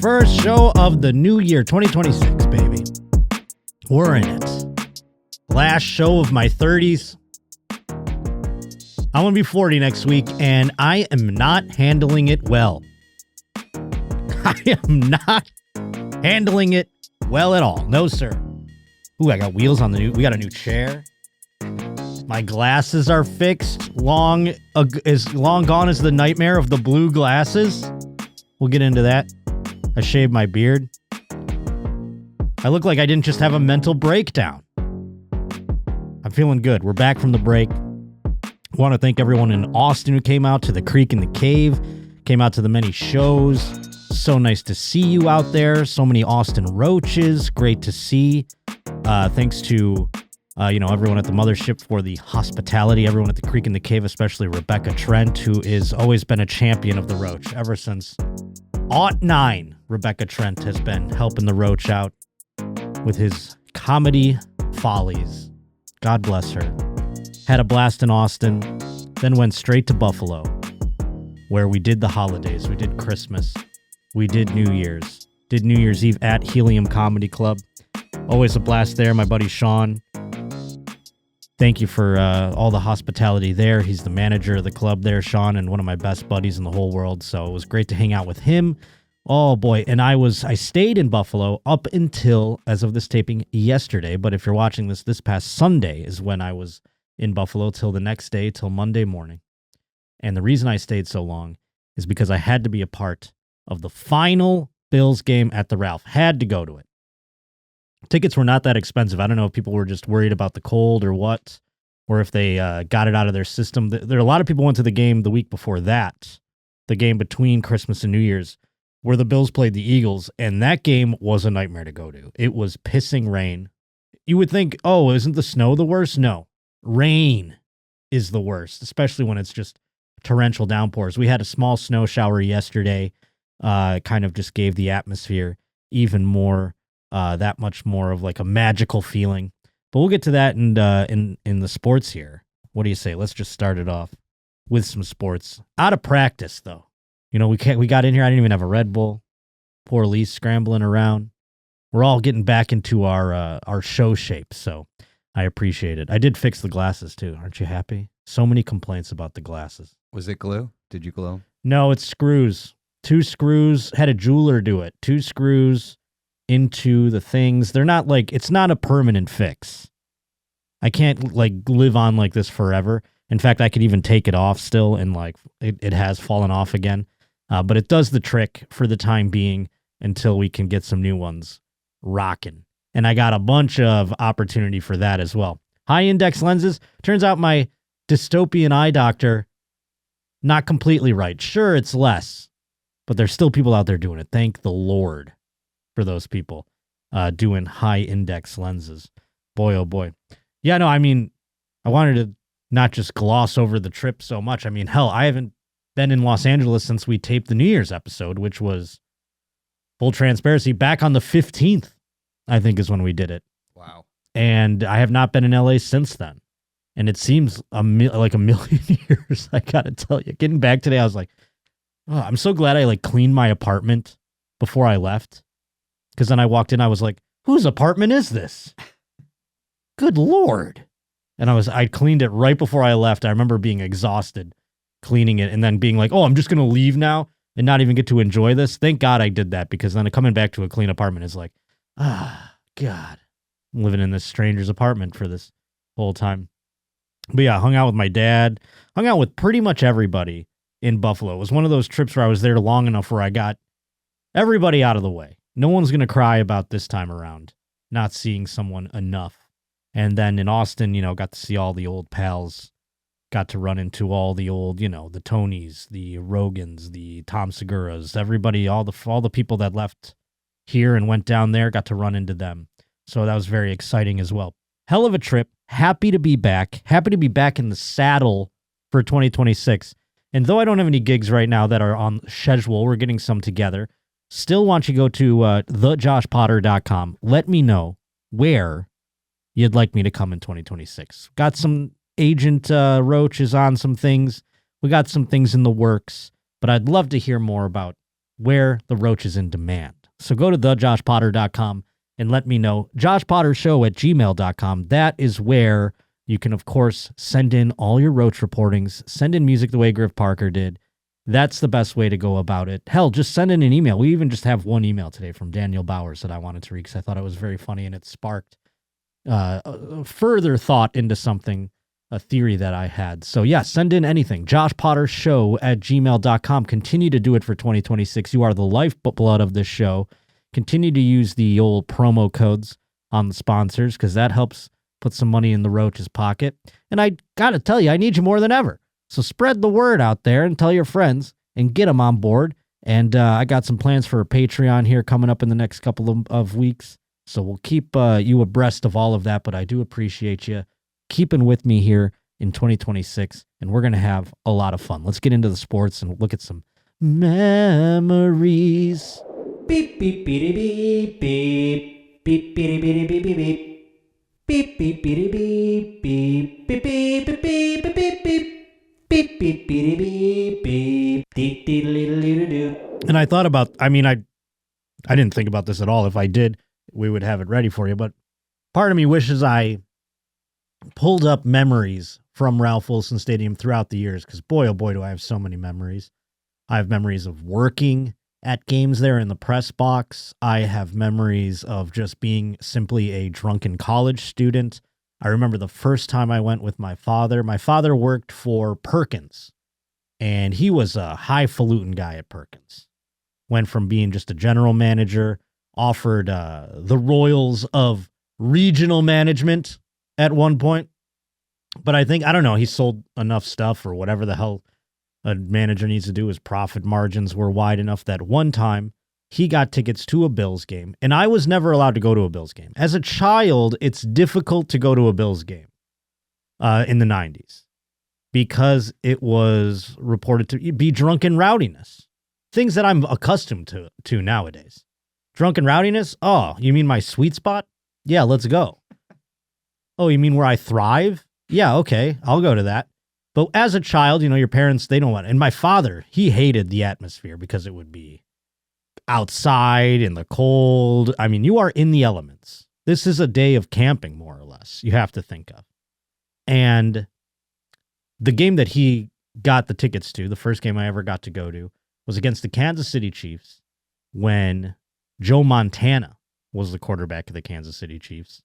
first show of the new year, 2026, baby. We're in it. Last show of my 30s. I'm going to be 40 next week, and I am not handling it well. I am not handling it well at all. No, sir. Ooh, I got wheels on we got a new chair. My glasses are fixed. As long gone as the nightmare of the blue glasses. We'll get into that. I shaved my beard. I look like I didn't just have a mental breakdown. I'm feeling good. We're back from the break. I want to thank everyone in Austin who came out to the Creek in the Cave, came out to the many shows. So nice to see you out there. So many Austin roaches. Great to see. Thanks to everyone at the mothership for the hospitality. Everyone at the Creek in the Cave, especially Rebecca Trent, who has always been a champion of the roach ever since 2009. Rebecca Trent has been helping the roach out with his comedy follies. God bless her. Had a blast in Austin, then went straight to Buffalo, where we did the holidays. We did Christmas. We did New Year's. Did New Year's Eve at Helium Comedy Club. Always a blast there. My buddy Sean. Thank you for all the hospitality there. He's the manager of the club there, Sean, and one of my best buddies in the whole world. So it was great to hang out with him. Oh boy. And I stayed in Buffalo up until, as of this taping, yesterday. But if you're watching this past Sunday is when I was in Buffalo till the next day, till Monday morning. And the reason I stayed so long is because I had to be a part of the final Bills game at the Ralph. Had to go to it. Tickets were not that expensive. I don't know if people were just worried about the cold or what, or if they got it out of their system. There are a lot of people went to the game the week before that, the game between Christmas and New Year's, where the Bills played the Eagles, and that game was a nightmare to go to. It was pissing rain. You would think, oh, isn't the snow the worst? No. Rain is the worst, especially when it's just torrential downpours. We had a small snow shower yesterday, kind of just gave the atmosphere even more, that much more of like a magical feeling. But we'll get to that in the sports here. What do you say? Let's just start it off with some sports. Out of practice, though. You know, we got in here. I didn't even have a Red Bull. Poor Lee scrambling around. We're all getting back into our show shape, so I appreciate it. I did fix the glasses, too. Aren't you happy? So many complaints about the glasses. Was it glue? Did you glue? No, it's screws. 2 screws. Had a jeweler do it. 2 screws into the things. They're not like, it's not a permanent fix. I can't like live on like this forever. In fact, I could even take it off still and like it has fallen off again. But it does the trick for the time being until we can get some new ones rocking. And I got a bunch of opportunity for that as well. High index lenses. Turns out my dystopian eye doctor, not completely right. Sure, it's less, but there's still people out there doing it. Thank the Lord for those people doing high index lenses. Boy, oh boy. Yeah, no, I mean, I wanted to not just gloss over the trip so much. I mean, hell, I haven't been in Los Angeles since we taped the New Year's episode, which was, full transparency, back on the 15th, I think is when we did it. Wow. And I have not been in LA since then. And it seems like a million years, I gotta tell you. Getting back today, I was like, oh, I'm so glad I like cleaned my apartment before I left. Because then I walked in, I was like, whose apartment is this? Good Lord. And I cleaned it right before I left. I remember being exhausted cleaning it and then being like, oh, I'm just going to leave now and not even get to enjoy this. Thank God I did that, because then coming back to a clean apartment is like, God, I'm living in this stranger's apartment for this whole time. But yeah, hung out with my dad, hung out with pretty much everybody in Buffalo. It was one of those trips where I was there long enough where I got everybody out of the way. No one's going to cry about this time around not seeing someone enough. And then in Austin, got to see all the old pals, got to run into all the old, the Tonys, the Rogans, the Tom Seguras, everybody, all the people that left here and went down there, got to run into them. So that was very exciting as well. Hell of a trip. Happy to be back. Happy to be back in the saddle for 2026. And though I don't have any gigs right now that are on schedule, we're getting some together. Still want you to go to thejoshpotter.com. Let me know where you'd like me to come in 2026. Got some agent roaches on some things. We got some things in the works, but I'd love to hear more about where the roach is in demand. So go to thejoshpotter.com and let me know. JoshPotterShow@gmail.com. That is where you can, of course, send in all your roach reportings, send in music the way Griff Parker did. That's the best way to go about it. Hell, just send in an email. We even just have one email today from Daniel Bowers that I wanted to read because I thought it was very funny and it sparked further thought into something, a theory that I had. So yeah, send in anything. JoshPotterShow@gmail.com. Continue to do it for 2026. You are the lifeblood of this show. Continue to use the old promo codes on the sponsors because that helps put some money in the roach's pocket. And I got to tell you, I need you more than ever. So spread the word out there and tell your friends and get them on board. And I got some plans for a Patreon here coming up in the next couple of weeks. So we'll keep you abreast of all of that. But I do appreciate you keeping with me here in 2026. And we're going to have a lot of fun. Let's get into the sports and look at some memories. Beep, beep, beep, beep, beep, beep, beep, beep, beep, beep, beep. Beep, beep, beep, beep, beep, beep, beep, beep, beep, beep, beep. Beep, beep, beep, beep, beep, beep, beep, beep. And I thought about, I didn't think about this at all. If I did, we would have it ready for you. But part of me wishes I pulled up memories from Ralph Wilson Stadium throughout the years. Because boy, oh boy, do I have so many memories. I have memories of working at games there in the press box. I have memories of just being simply a drunken college student. I remember the first time I went with my father. My father worked for Perkins, and he was a highfalutin guy at Perkins. Went from being just a general manager, offered the royals of regional management at one point. But I don't know, he sold enough stuff or whatever the hell a manager needs to do. His profit margins were wide enough that one time he got tickets to a Bills game, and I was never allowed to go to a Bills game. As a child, it's difficult to go to a Bills game in the 90s because it was reported to be drunken rowdiness, things that I'm accustomed to nowadays. Drunken rowdiness? Oh, you mean my sweet spot? Yeah, let's go. Oh, you mean where I thrive? Yeah, okay, I'll go to that. But as a child, your parents, they don't want it. And my father, he hated the atmosphere because it would be outside in the cold. You are in the elements. This is a day of camping, more or less, you have to think of. And the game that he got the tickets to, the first game I ever got to go to, was against the Kansas City Chiefs when Joe Montana was the quarterback of the Kansas City Chiefs.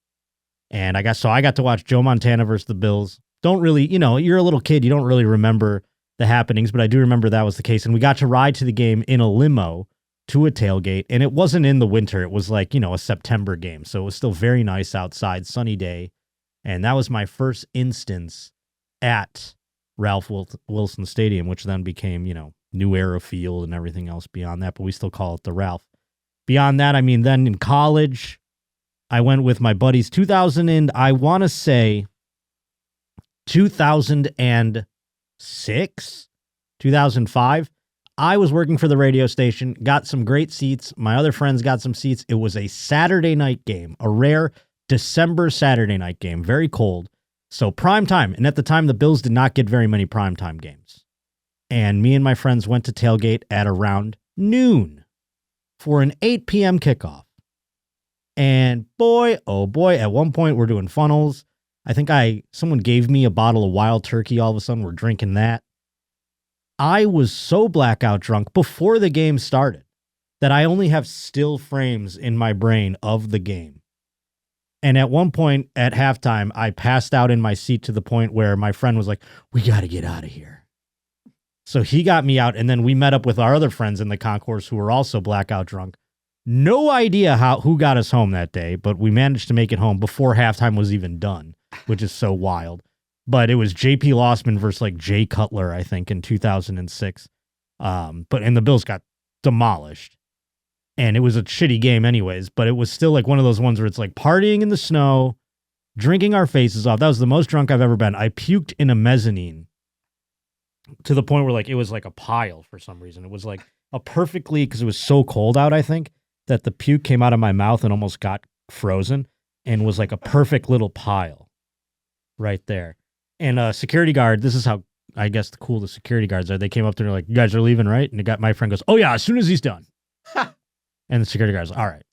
And I got to watch Joe Montana versus the Bills. Don't really, you're a little kid, you don't really remember the happenings, but I do remember that was the case. And we got to ride to the game in a limo to a tailgate, and it wasn't in the winter. It was like, a September game. So it was still very nice outside, sunny day. And that was my first instance at Ralph Wilson Stadium, which then became, New Era Field and everything else beyond that, but we still call it the Ralph. Beyond that, then in college, I went with my buddies 2006, 2005. I was working for the radio station, got some great seats. My other friends got some seats. It was a Saturday night game, a rare December Saturday night game, very cold. So prime time. And at the time, the Bills did not get very many primetime games. And me and my friends went to tailgate at around noon for an 8 p.m. kickoff. And boy, oh boy, at one point we're doing funnels. I think someone gave me a bottle of Wild Turkey. All of a sudden we're drinking that. I was so blackout drunk before the game started that I only have still frames in my brain of the game. And at one point at halftime, I passed out in my seat to the point where my friend was like, "We got to get out of here." So he got me out, and then we met up with our other friends in the concourse who were also blackout drunk. No idea who got us home that day, but we managed to make it home before halftime was even done, which is so wild. But it was J.P. Lossman versus like Jay Cutler, I think, in 2006. And the Bills got demolished. And it was a shitty game anyways, but it was still like one of those ones where it's like partying in the snow, drinking our faces off. That was the most drunk I've ever been. I puked in a mezzanine to the point where like it was like a pile for some reason. It was like because it was so cold out, I think, that the puke came out of my mouth and almost got frozen and was like a perfect little pile right there. And a security guard, this is how I guess cool the security guards are. They came up to me like, "You guys are leaving, right?" And my friend goes, "Oh yeah, as soon as he's done." And the security guard's like, all right.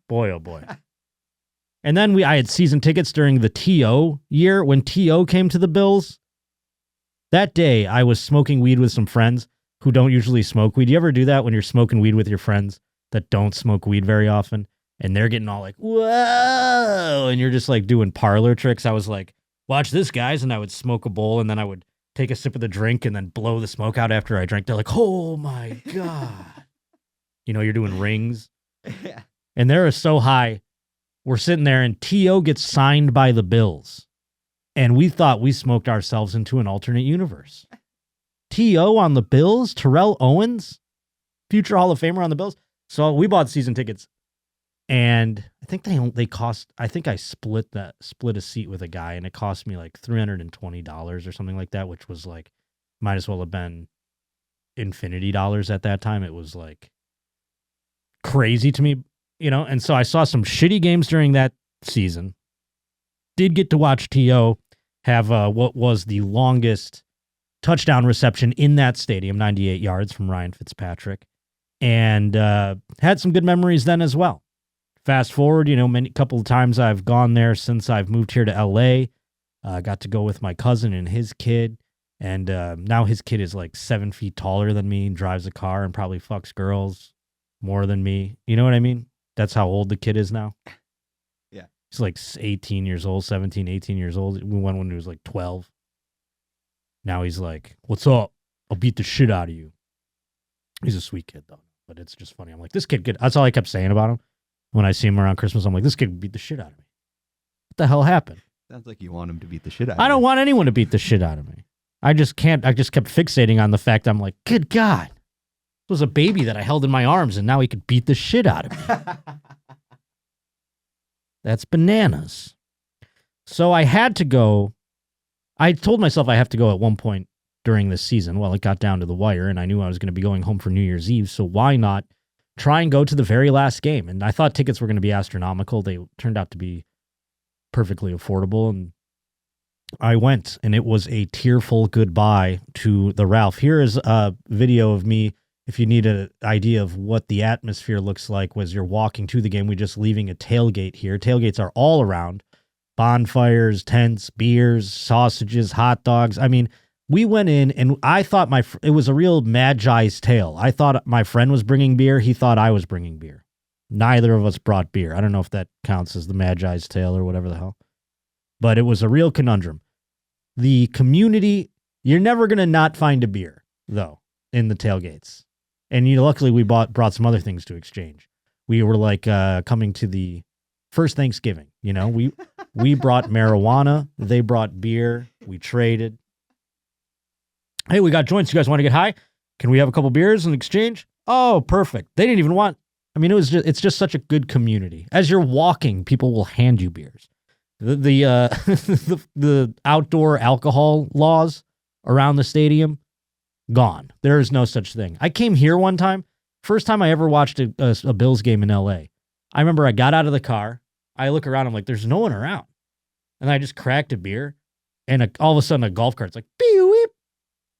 Boy, oh boy. And then I had season tickets during the TO year when TO came to the Bills. That day, I was smoking weed with some friends who don't usually smoke weed. You ever do that when you're smoking weed with your friends that don't smoke weed very often? And they're getting all like, whoa, and you're just like doing parlor tricks. I was like, watch this, guys. And I would smoke a bowl and then I would take a sip of the drink and then blow the smoke out after I drank. They're like, oh my God. You're doing rings. Yeah. And they're so high. We're sitting there and T.O. gets signed by the Bills. And we thought we smoked ourselves into an alternate universe. T.O. on the Bills, Terrell Owens, future Hall of Famer on the Bills. So we bought season tickets. And I think they cost, I think I split a seat with a guy and it cost me like $320 or something like that, which was like, might as well have been infinity dollars at that time. It was like crazy to me, and so I saw some shitty games during that season. Did get to watch T.O. have what was the longest touchdown reception in that stadium, 98 yards from Ryan Fitzpatrick, and had some good memories then as well. Fast forward, many couple of times I've gone there since I've moved here to L.A. Got to go with my cousin and his kid, and now his kid is like 7 feet taller than me and drives a car and probably fucks girls more than me. You know what I mean? That's how old the kid is now. Yeah. He's like 18 years old, 17, 18 years old. We went when he was like 12. Now he's like, what's up? I'll beat the shit out of you. He's a sweet kid, though. But it's just funny. I'm like, this kid could. That's all I kept saying about him. When I see him around Christmas, I'm like, this kid could beat the shit out of me. What the hell happened? Sounds like you want him to beat the shit out of you. I don't want anyone to beat the shit out of me. I just can't. I just kept fixating on the fact I'm like, good God. This was a baby that I held in my arms, and now he could beat the shit out of me. That's bananas. So I had to go. I told myself I have to go at one point during this season. Well, it got down to the wire, and I knew I was going to be going home for New Year's Eve, so why not try and go to the very last game? And I thought tickets were going to be astronomical. They turned out to be perfectly affordable, and I went, and it was a tearful goodbye to the Ralph. Here is a video of me, if you need an idea of what the atmosphere looks like as you're walking to the game. We're just leaving a tailgate here. Tailgates are all around. Bonfires, tents, beers, sausages, hot dogs. I mean, we went in, and I thought it was a real Magi's tale. I thought my friend was bringing beer. He thought I was bringing beer. Neither of us brought beer. I don't know if that counts as the Magi's tale or whatever the hell. But it was a real conundrum. The community, you're never going to not find a beer, though, in the tailgates. And luckily we brought some other things to exchange. We were like coming to the first Thanksgiving. We brought marijuana. They brought beer. We traded. Hey, we got joints. You guys want to get high? Can we have a couple beers in exchange? Oh, perfect. They didn't even want. I mean, it's just such a good community. As you're walking, people will hand you beers. The outdoor alcohol laws around the stadium, gone. There is no such thing. I came here one time. First time I ever watched a Bills game in L.A. I remember I got out of the car. I look around. I'm like, there's no one around. And I just cracked a beer. And all of a sudden, a golf cart's like, beep.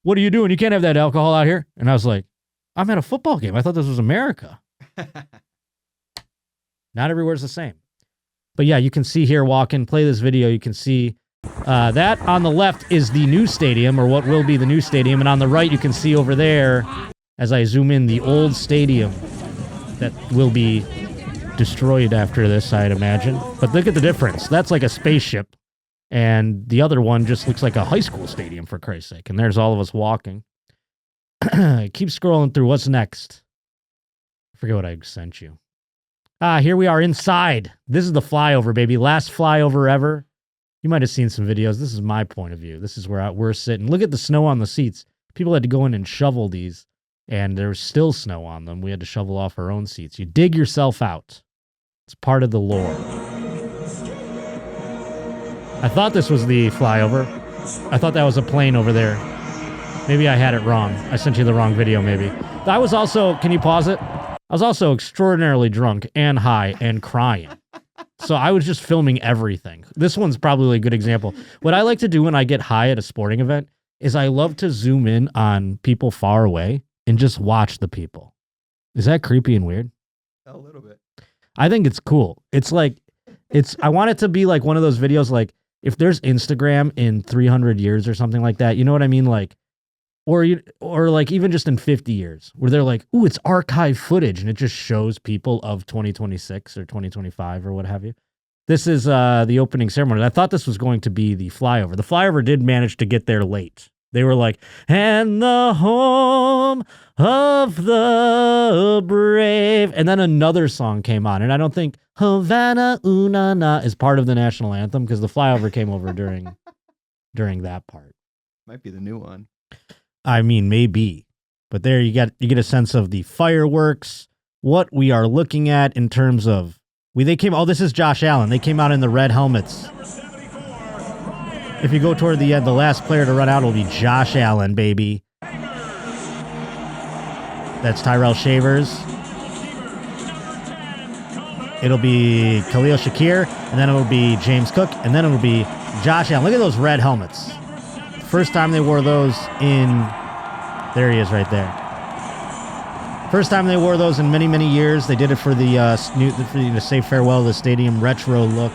What are you doing? You can't have that alcohol out here. And I was like, I'm at a football game. I thought this was America. Not everywhere's the same. But yeah, you can see here walking, play this video. You can see that on the left is the new stadium, or what will be the new stadium. And on the right, you can see over there, as I zoom in, the old stadium that will be destroyed after this, I'd imagine. But look at the difference. That's like a spaceship. And the other one just looks like a high school stadium, for Christ's sake. And there's all of us walking. Keep scrolling through. What's next? I forget what I sent you. Here we are inside. This is the flyover, baby. Last flyover ever. You might have seen some videos. This is my point of view. This is where we're sitting. Look at the snow on the seats. People had to go in and shovel these, and there was still snow on them. We had to shovel off our own seats. You dig yourself out. It's part of the lore. I thought this was the flyover. I thought that was a plane over there. Maybe I had it wrong. I sent you the wrong video, maybe. I was also, can you pause it? I was also extraordinarily drunk and high and crying. So I was just filming everything. This one's probably a good example. What I like to do when I get high at a sporting event is I love to zoom in on people far away and just watch the people. Is that creepy and weird? A little bit. I think it's cool. It's like, I want it to be like one of those videos, like if there's Instagram in 300 years or something like that, you know what I mean? Like, or like even just in 50 years where they're like, ooh, it's archive footage. And it just shows people of 2026 or 2025 or what have you. This is the opening ceremony. I thought this was going to be the flyover. The flyover did manage to get there late. They were like, and the home of the brave. And then another song came on. And I don't think Havana Una Na is part of the national anthem because the flyover came over during that part. Might be the new one. I mean, maybe. But there you get a sense of the fireworks, what we are looking at in terms of this is Josh Allen. They came out in the red helmets. If you go toward the end, the last player to run out will be Josh Allen, baby. That's Tyrell Shavers. It'll be Khalil Shakir, and then it'll be James Cook, and then it'll be Josh Allen. Look at those red helmets. First time they wore those there he is right there. First time they wore those in many, many years. They did it for the say farewell to the stadium retro look.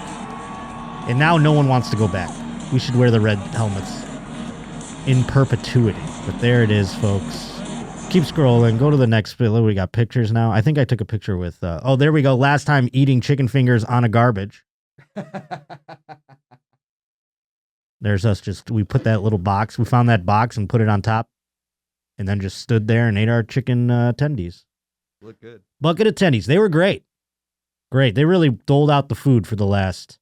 And now no one wants to go back. We should wear the red helmets in perpetuity. But there it is, folks. Keep scrolling. Go to the next bit. We got pictures now. I think I took a picture with... there we go. Last time eating chicken fingers on a garbage. There's us we put that little box. We found that box and put it on top. And then just stood there and ate our chicken tendies. Look good. Bucket of tendies. They were great. Great. They really doled out the food for the last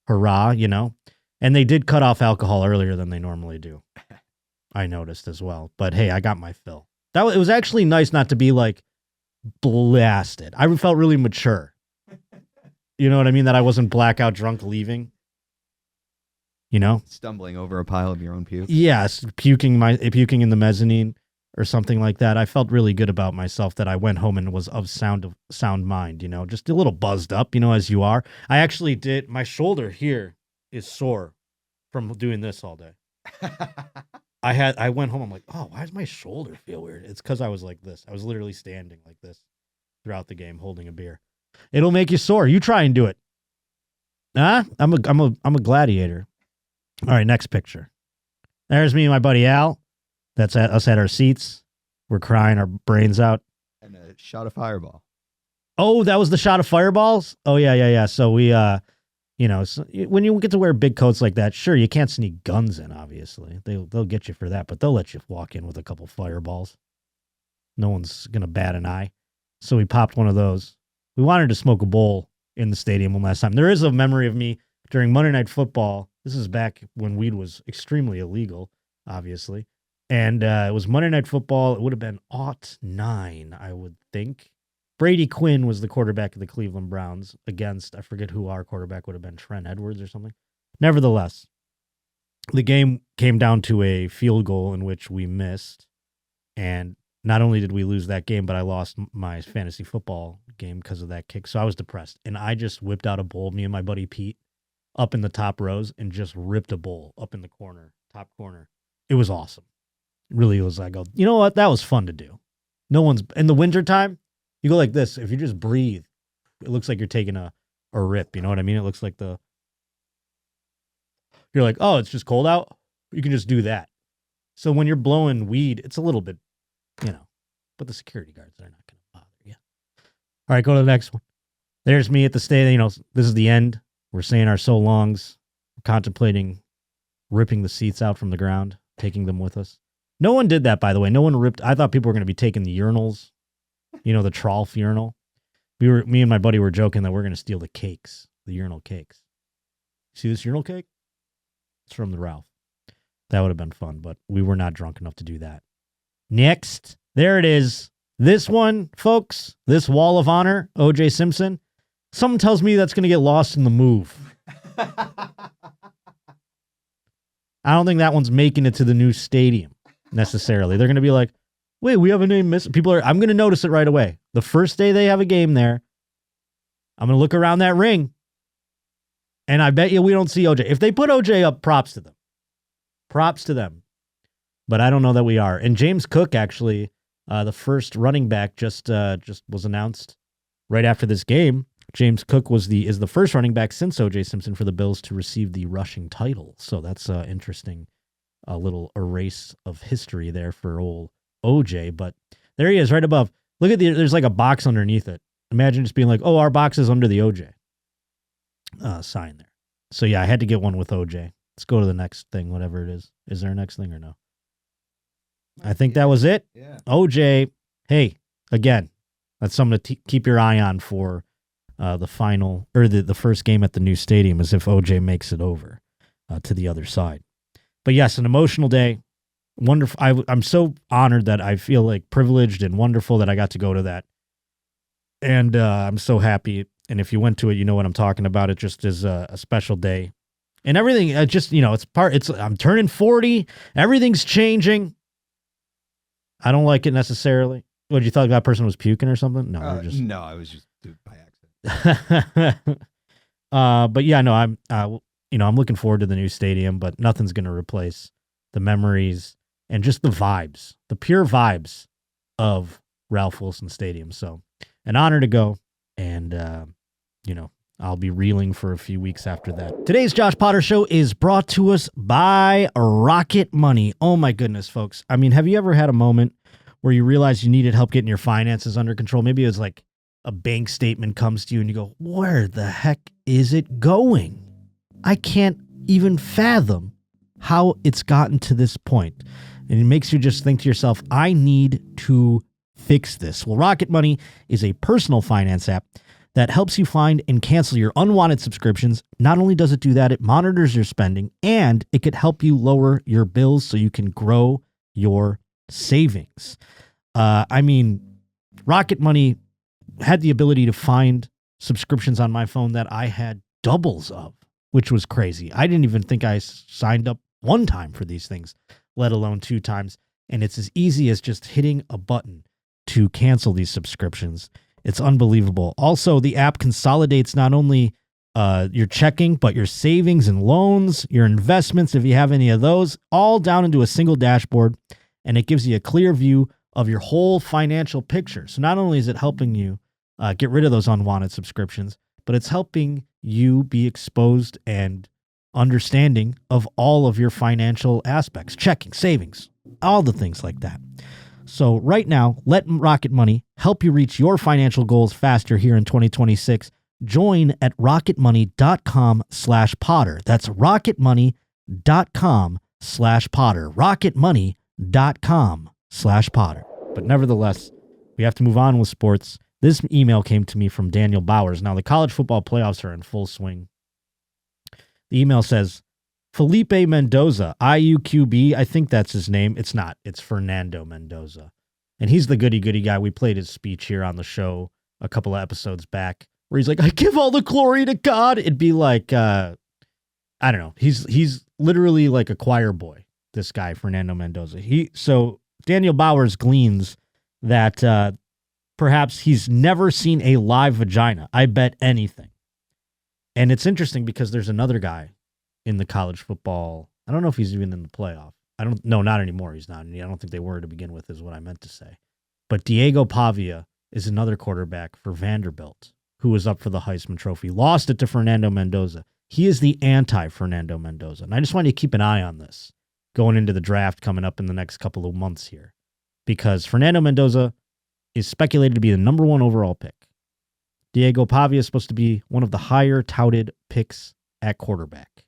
hurrah, you know. And they did cut off alcohol earlier than they normally do. I noticed as well. But hey, I got my fill. It was actually nice not to be like blasted. I felt really mature. You know what I mean? That I wasn't blackout drunk leaving. You know? Stumbling over a pile of your own puke. Yes, puking in the mezzanine or something like that. I felt really good about myself that I went home and was of sound mind, you know, just a little buzzed up, you know, as you are. I actually did. My shoulder here is sore from doing this all day. I went home. I'm like, oh, why does my shoulder feel weird? It's because I was like this. I was literally standing like this throughout the game, holding a beer. It'll make you sore. You try and do it. Huh? I'm a gladiator. All right, next picture. There's me and my buddy Al. That's us at our seats. We're crying our brains out. And a shot of Fireball. Oh, that was the shot of fireballs? Oh, yeah. So we, when you get to wear big coats like that, sure, you can't sneak guns in, obviously. They'll get you for that, but they'll let you walk in with a couple fireballs. No one's going to bat an eye. So we popped one of those. We wanted to smoke a bowl in the stadium one last time. There is a memory of me during Monday Night Football. This is back when weed was extremely illegal, obviously. And it was Monday Night Football. It would have been 2009, I would think. Brady Quinn was the quarterback of the Cleveland Browns against, I forget who our quarterback would have been, Trent Edwards or something. Nevertheless, the game came down to a field goal in which we missed. And not only did we lose that game, but I lost my fantasy football game because of that kick. So I was depressed. And I just whipped out a bowl, me and my buddy Pete, up in the top rows and just ripped a bowl up in the top corner. It was awesome. It really was. I go, you know what? That was fun to do. No one's in the wintertime. You go like this. If you just breathe, it looks like you're taking a rip. You know what I mean? It looks like you're like, oh, it's just cold out. You can just do that. So when you're blowing weed, it's a little bit, but the security guards, they're not going to bother you. All right, go to the next one. There's me at the stadium. This is the end. We're saying our so longs. We're contemplating ripping the seats out from the ground, taking them with us. No one did that, by the way. No one ripped. I thought people were going to be taking the urinals, the trough urinal. Me and my buddy were joking that we're going to steal the cakes, the urinal cakes. See this urinal cake? It's from the Ralph. That would have been fun, but we were not drunk enough to do that. Next, there it is. This one, folks, this wall of honor, O.J. Simpson. Someone tells me that's going to get lost in the move. I don't think that one's making it to the new stadium necessarily. They're going to be like, wait, we have a name missing. I'm going to notice it right away. The first day they have a game there, I'm going to look around that ring, and I bet you we don't see OJ. If they put OJ up, props to them. Props to them. But I don't know that we are. And James Cook, actually, The first running back just was announced right after this game. James Cook is the first running back since O.J. Simpson for the Bills to receive the rushing title. So that's interesting. A little erase of history there for old O.J. But there he is right above. Look at there's like a box underneath it. Imagine just being like, oh, our box is under the O.J. Sign there. So yeah, I had to get one with O.J. Let's go to the next thing, whatever it is. Is there a next thing or no? I think that was it. Yeah. O.J., hey, again, that's something to keep your eye on for the final, or the first game at the new stadium, is if O.J. makes it over to the other side. But yes, an emotional day. Wonderful. I'm so honored that I feel like privileged and wonderful that I got to go to that. And I'm so happy. And if you went to it, you know what I'm talking about. It just is a special day. And everything, I'm turning 40. Everything's changing. I don't like it necessarily. What, you thought that person was puking or something? No, no, I was just by accident. But yeah, no, I'm looking forward to the new stadium, but nothing's going to replace the memories and just the vibes, the pure vibes of Ralph Wilson Stadium. So an honor to go. And, I'll be reeling for a few weeks after that. Today's Josh Potter Show is brought to us by Rocket Money. Oh my goodness, folks. I mean, have you ever had a moment where you realize you needed help getting your finances under control? Maybe it was like a bank statement comes to you and you go, where the heck is it going? I can't even fathom how it's gotten to this point. And it makes you just think to yourself, I need to fix this. Well, Rocket Money is a personal finance app that helps you find and cancel your unwanted subscriptions. Not only does it do that, it monitors your spending, and it could help you lower your bills so you can grow your savings. Rocket Money had the ability to find subscriptions on my phone that I had doubles of, which was crazy. I didn't even think I signed up one time for these things, let alone 2 times. And it's as easy as just hitting a button to cancel these subscriptions. It's unbelievable. Also, the app consolidates not only your checking, but your savings and loans, your investments, if you have any of those, all down into a single dashboard. And it gives you a clear view of your whole financial picture. So not only is it helping you get rid of those unwanted subscriptions, but it's helping you be exposed and understanding of all of your financial aspects, checking, savings, all the things like that. So right now, let Rocket Money help you reach your financial goals faster here in 2026. Join at rocketmoney.com/Potter. That's rocketmoney.com/Potter. rocketmoney.com/Potter. But nevertheless, we have to move on with sports. This email came to me from Daniel Bowers. Now, the college football playoffs are in full swing. The email says, Felipe Mendoza, IUQB, I think that's his name. It's not. It's Fernando Mendoza. And he's the goody guy. We played his speech here on the show a couple of episodes back where he's like, I give all the glory to God. It'd be like, I don't know. He's literally like a choir boy, this guy, Fernando Mendoza. So Daniel Bowers gleans that perhaps he's never seen a live vagina. I bet anything. And it's interesting because there's another guy in the college football. I don't know if he's even in the playoff. Not anymore. He's not. I don't think they were to begin with, is what I meant to say. But Diego Pavia is another quarterback for Vanderbilt who was up for the Heisman Trophy. Lost it to Fernando Mendoza. He is the anti-Fernando Mendoza. And I just want you to keep an eye on this going into the draft coming up in the next couple of months here. Because Fernando Mendoza is speculated to be the number 1 overall pick. Diego Pavia is supposed to be one of the higher touted picks at quarterback.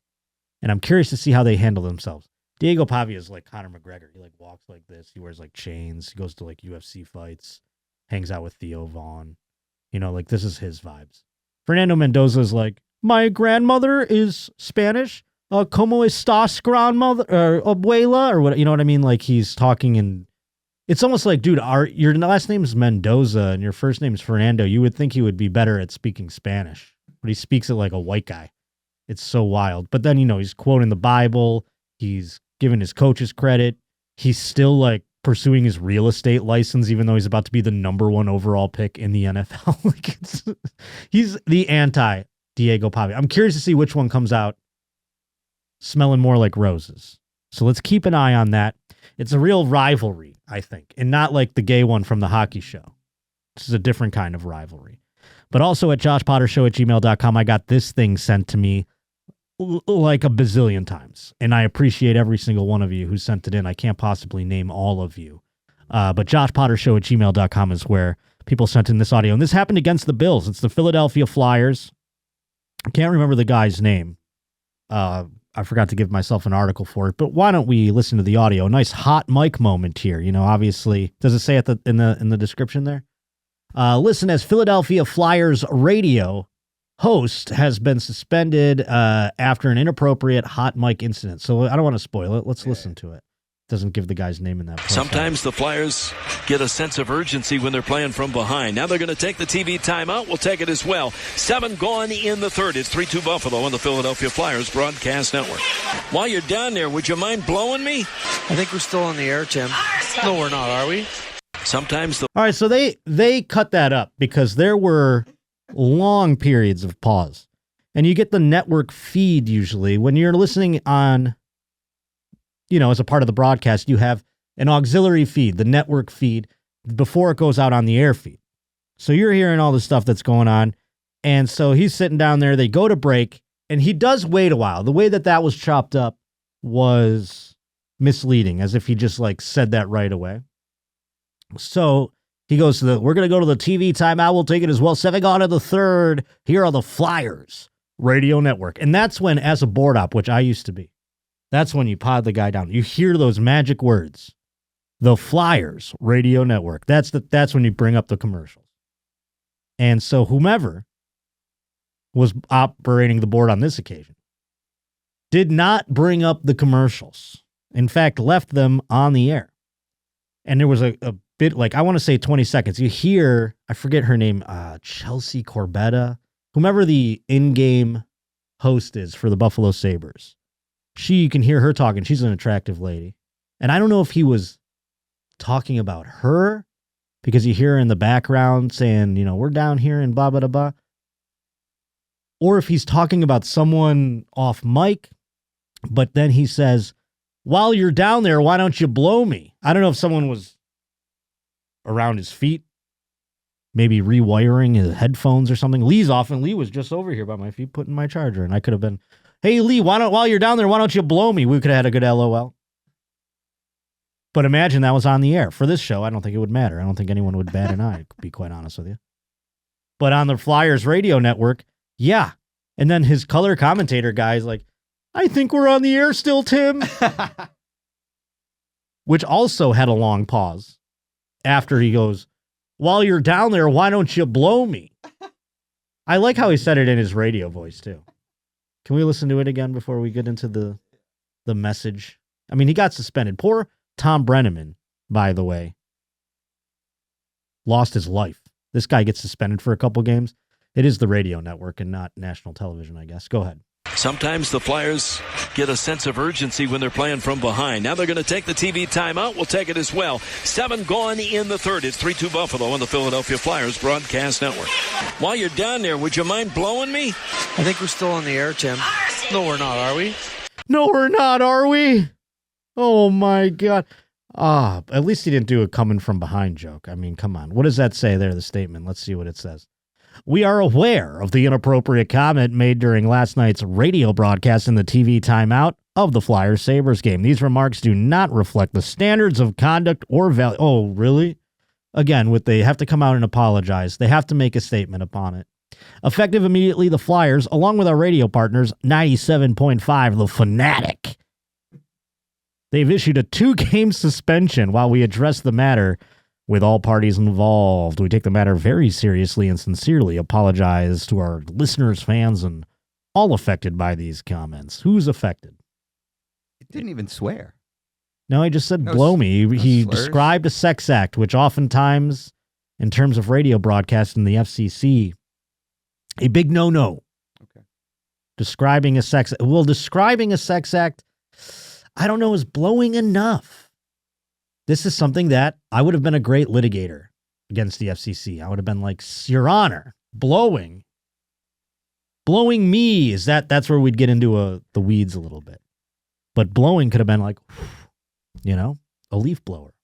And I'm curious to see how they handle themselves. Diego Pavia is like Conor McGregor. He like walks like this. He wears like chains. He goes to like UFC fights, hangs out with Theo Vaughn. Like this is his vibes. Fernando Mendoza is like, my grandmother is Spanish. Como estás, grandmother? Or abuela? Or what? You know what I mean? Like he's talking and it's almost like, dude, your last name is Mendoza and your first name is Fernando. You would think he would be better at speaking Spanish, but he speaks it like a white guy. It's so wild. But then, he's quoting the Bible. He's giving his coaches credit. He's still like pursuing his real estate license, even though he's about to be the number 1 overall pick in the NFL. He's the anti Diego Pavia. I'm curious to see which one comes out smelling more like roses. So let's keep an eye on that. It's a real rivalry I think, and not like the gay one from the hockey show. This is a different kind of rivalry. But also at JoshPotterShow@gmail.com, I got this thing sent to me like a bazillion times. And I appreciate every single one of you who sent it in. I can't possibly name all of you. But JoshPotterShow@gmail.com is where people sent in this audio. And this happened against the Bills. It's the Philadelphia Flyers. I can't remember the guy's name. I forgot to give myself an article for it. But why don't we listen to the audio? A nice hot mic moment here. You know, obviously. Does it say at in the description there? Listen, as Philadelphia Flyers radio host has been suspended after an inappropriate hot mic incident. So I don't want to spoil it. Let's listen to it. Doesn't give the guy's name in that profile. Sometimes the Flyers get a sense of urgency when they're playing from behind. Now they're going to take the TV timeout. We'll take it as well. 7 gone in the third. It's 3-2 Buffalo on the Philadelphia Flyers broadcast network. While you're down there, would you mind blowing me? I think we're still on the air, Tim. No, we're not, are we? Sometimes the... All right, so they cut that up because there were long periods of pause. And you get the network feed usually. When you're listening on, you know, as a part of the broadcast, you have an auxiliary feed, the network feed, before it goes out on the air feed. So you're hearing all the stuff that's going on. And so he's sitting down there. They go to break, and he does wait a while. The way that was chopped up was misleading, as if he just like said that right away. So he goes we're going to go to the TV timeout. We'll take it as well. 7 gone in the third. Here are the Flyers radio network. And that's when, as a board op, which I used to be, that's when you pod the guy down. You hear those magic words, the Flyers radio network. That's when you bring up the commercials. And so whomever was operating the board on this occasion did not bring up the commercials. In fact, left them on the air. And there was a bit, like, I want to say 20 seconds. You hear, I forget her name, Chelsea Corbetta, whomever the in-game host is for the Buffalo Sabres. You can hear her talking. She's an attractive lady. And I don't know if he was talking about her, because you hear her in the background saying, you know, we're down here and blah, blah, blah, blah. Or if he's talking about someone off mic, but then he says, while you're down there, why don't you blow me? I don't know if someone was around his feet, maybe rewiring his headphones or something. Lee's off, and Lee was just over here by my feet putting my charger, and I could have been, hey, Lee, while you're down there, why don't you blow me? We could have had a good LOL. But imagine that was on the air. For this show, I don't think it would matter. I don't think anyone would bat an eye, to be quite honest with you. But on the Flyers radio network, yeah. And then his color commentator guy is like, I think we're on the air still, Tim. Which also had a long pause after he goes, while you're down there, why don't you blow me? I like how he said it in his radio voice, too. Can we listen to it again before we get into the message? I mean, he got suspended. Poor Tom Brenneman, by the way, lost his life. This guy gets suspended for a couple games. It is the radio network and not national television, I guess. Go ahead. Sometimes the Flyers get a sense of urgency when they're playing from behind. Now they're going to take the TV timeout. We'll take it as well. 7 gone in the third. It's 3-2 Buffalo on the Philadelphia Flyers broadcast network. While you're down there, would you mind blowing me? I think we're still on the air, Tim. No, we're not, are we? No, we're not, are we? Oh, my God. At least he didn't do a coming from behind joke. I mean, come on. What does that say there, the statement? Let's see what it says. We are aware of the inappropriate comment made during last night's radio broadcast in the TV timeout of the Flyers-Sabres game. These remarks do not reflect the standards of conduct or value. Oh, really? Again, they have to come out and apologize. They have to make a statement upon it. Effective immediately, the Flyers, along with our radio partners, 97.5, The Fanatic. They've issued a 2-game suspension while we address the matter with all parties involved. We take the matter very seriously and sincerely apologize to our listeners, fans, and all affected by these comments. Who's affected? It didn't even swear. No, he just said blow me. He described a sex act, which oftentimes, in terms of radio broadcast in the FCC, a big no-no. Okay. Describing a sex act, I don't know, is blowing enough. This is something that I would have been a great litigator against the FCC. I would have been like, Your Honor, blowing me, that's where we'd get into the weeds a little bit. But blowing could have been like, you know, a leaf blower.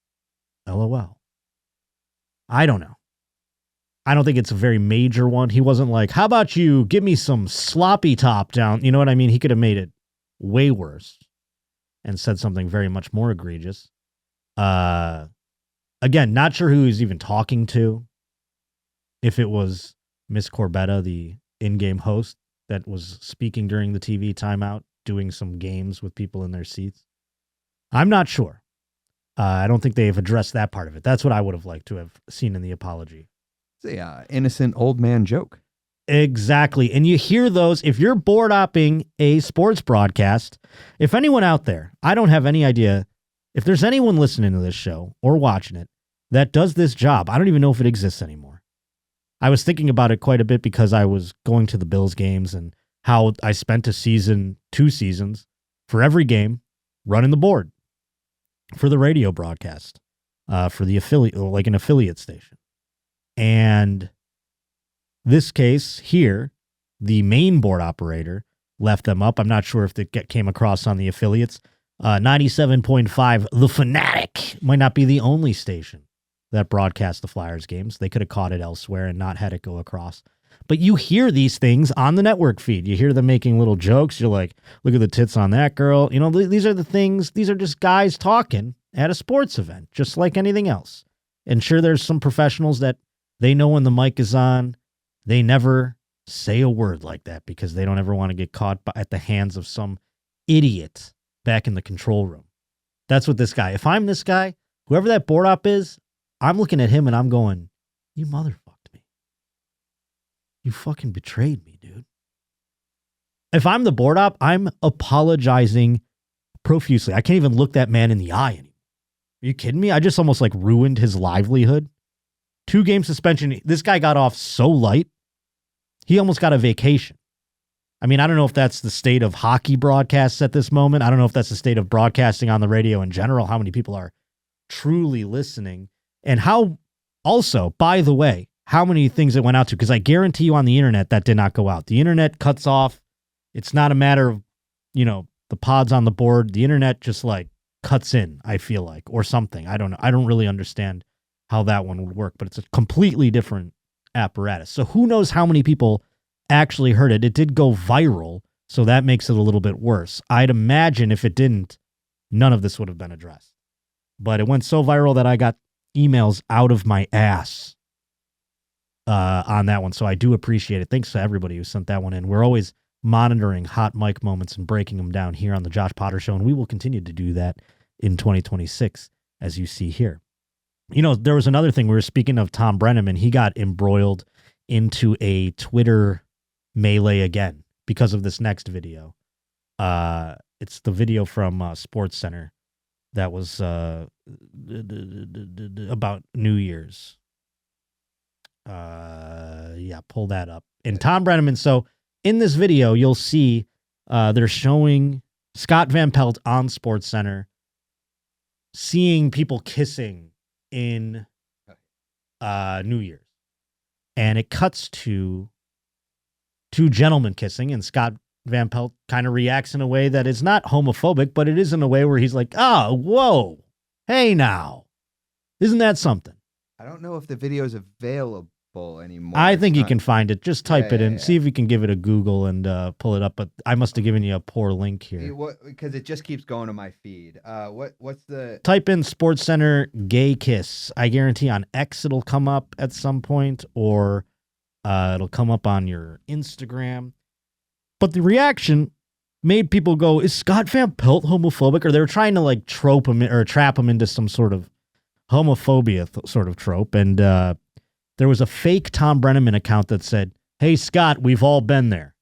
LOL. I don't know. I don't think it's a very major one. He wasn't like, how about you give me some sloppy top down? You know what I mean? He could have made it way worse and said something very much more egregious. Again, not sure who he's even talking to. If it was Miss Corbetta, the in-game host that was speaking during the TV timeout, doing some games with people in their seats. I'm not sure. I don't think they've addressed that part of it. That's what I would have liked to have seen in the apology. It's a innocent old man joke. Exactly. And you hear those, if you're board opping a sports broadcast, if anyone out there, I don't have any idea, if there's anyone listening to this show or watching it that does this job, I don't even know if it exists anymore. I was thinking about it quite a bit because I was going to the Bills games and how I spent a season, 2 seasons, for every game running the board for the radio broadcast, for the affiliate, like an affiliate station. And this case here, the main board operator left them up. I'm not sure if it came across on the affiliates. 97.5, The Fanatic, might not be the only station that broadcast the Flyers games. They could have caught it elsewhere and not had it go across. But you hear these things on the network feed. You hear them making little jokes. You're like, look at the tits on that girl. You know, these are the things. These are just guys talking at a sports event, just like anything else. And sure, there's some professionals that they know when the mic is on. They never say a word like that because they don't ever want to get caught at the hands of some idiot back in the control room. That's what this guy, if I'm this guy, whoever that board op is, I'm looking at him and I'm going, you motherfucked me. You fucking betrayed me, dude. If I'm the board op, I'm apologizing profusely. I can't even look that man in the eye anymore. Are you kidding me? I just almost like ruined his livelihood. 2-game suspension. This guy got off so light. He almost got a vacation. I mean, I don't know if that's the state of hockey broadcasts at this moment. I don't know if that's the state of broadcasting on the radio in general, how many people are truly listening. And how, also, by the way, how many things it went out to, because I guarantee you on the internet that did not go out. The internet cuts off. It's not a matter of, you know, the pods on the board. The internet just like cuts in, I feel like, or something. I don't know. I don't really understand how that one would work, but it's a completely different apparatus. So who knows how many people actually heard it. It did go viral, so that makes it a little bit worse. I'd imagine if it didn't, none of this would have been addressed. But it went so viral that I got emails out of my ass on that one. So I do appreciate it. Thanks to everybody who sent that one in. We're always monitoring hot mic moments and breaking them down here on the Josh Potter Show, and we will continue to do that in 2026, as you see here. You know, there was another thing. We were speaking of Tom Brenneman. He got embroiled into a Twitter melee again because of this next video. It's the video from Sports Center that was about New Year's. Yeah, pull that up. And Tom Brenneman. So in this video, you'll see they're showing Scott Van Pelt on Sports Center, seeing people kissing in New Year's. And it cuts to 2 gentlemen kissing, and Scott Van Pelt kind of reacts in a way that is not homophobic, but it is in a way where he's like, oh, whoa, hey now. Isn't that something? I don't know if the video is available anymore. I think you can find it. Just type it in. See if you can give it a Google and pull it up. But I must have given you a poor link here. Because it just keeps going to my feed. What's the... Type in Sports Center gay kiss. I guarantee on X it'll come up at some point, or it'll come up on your Instagram. But the reaction made people go, is Scott Van Pelt homophobic? Or they were trying to like trope him or trap him into some sort of homophobia sort of trope. And there was a fake Tom Brenneman account that said, hey, Scott, we've all been there.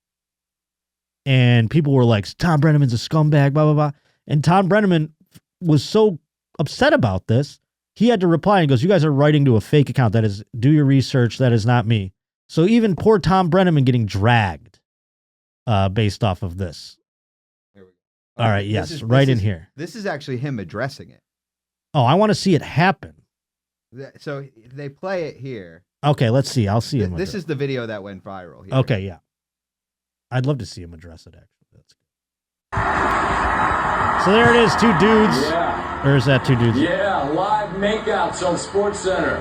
And people were like, Tom Brenneman's a scumbag, blah, blah, blah. And Tom Brenneman was so upset about this, he had to reply and goes, you guys are writing to a fake account. That is, do your research. That is not me. So even poor Tom Brenneman getting dragged based off of this. Here we go. All right, yes, in here. This is actually him addressing it. Oh, I want to see it happen. So they play it here. Okay, let's see. I'll see him. This is the video that went viral here. Okay, yeah. I'd love to see him address it, actually. That's good. So there it is, 2 dudes. Yeah. Or is that 2 dudes? Yeah, live makeouts on Sports Center.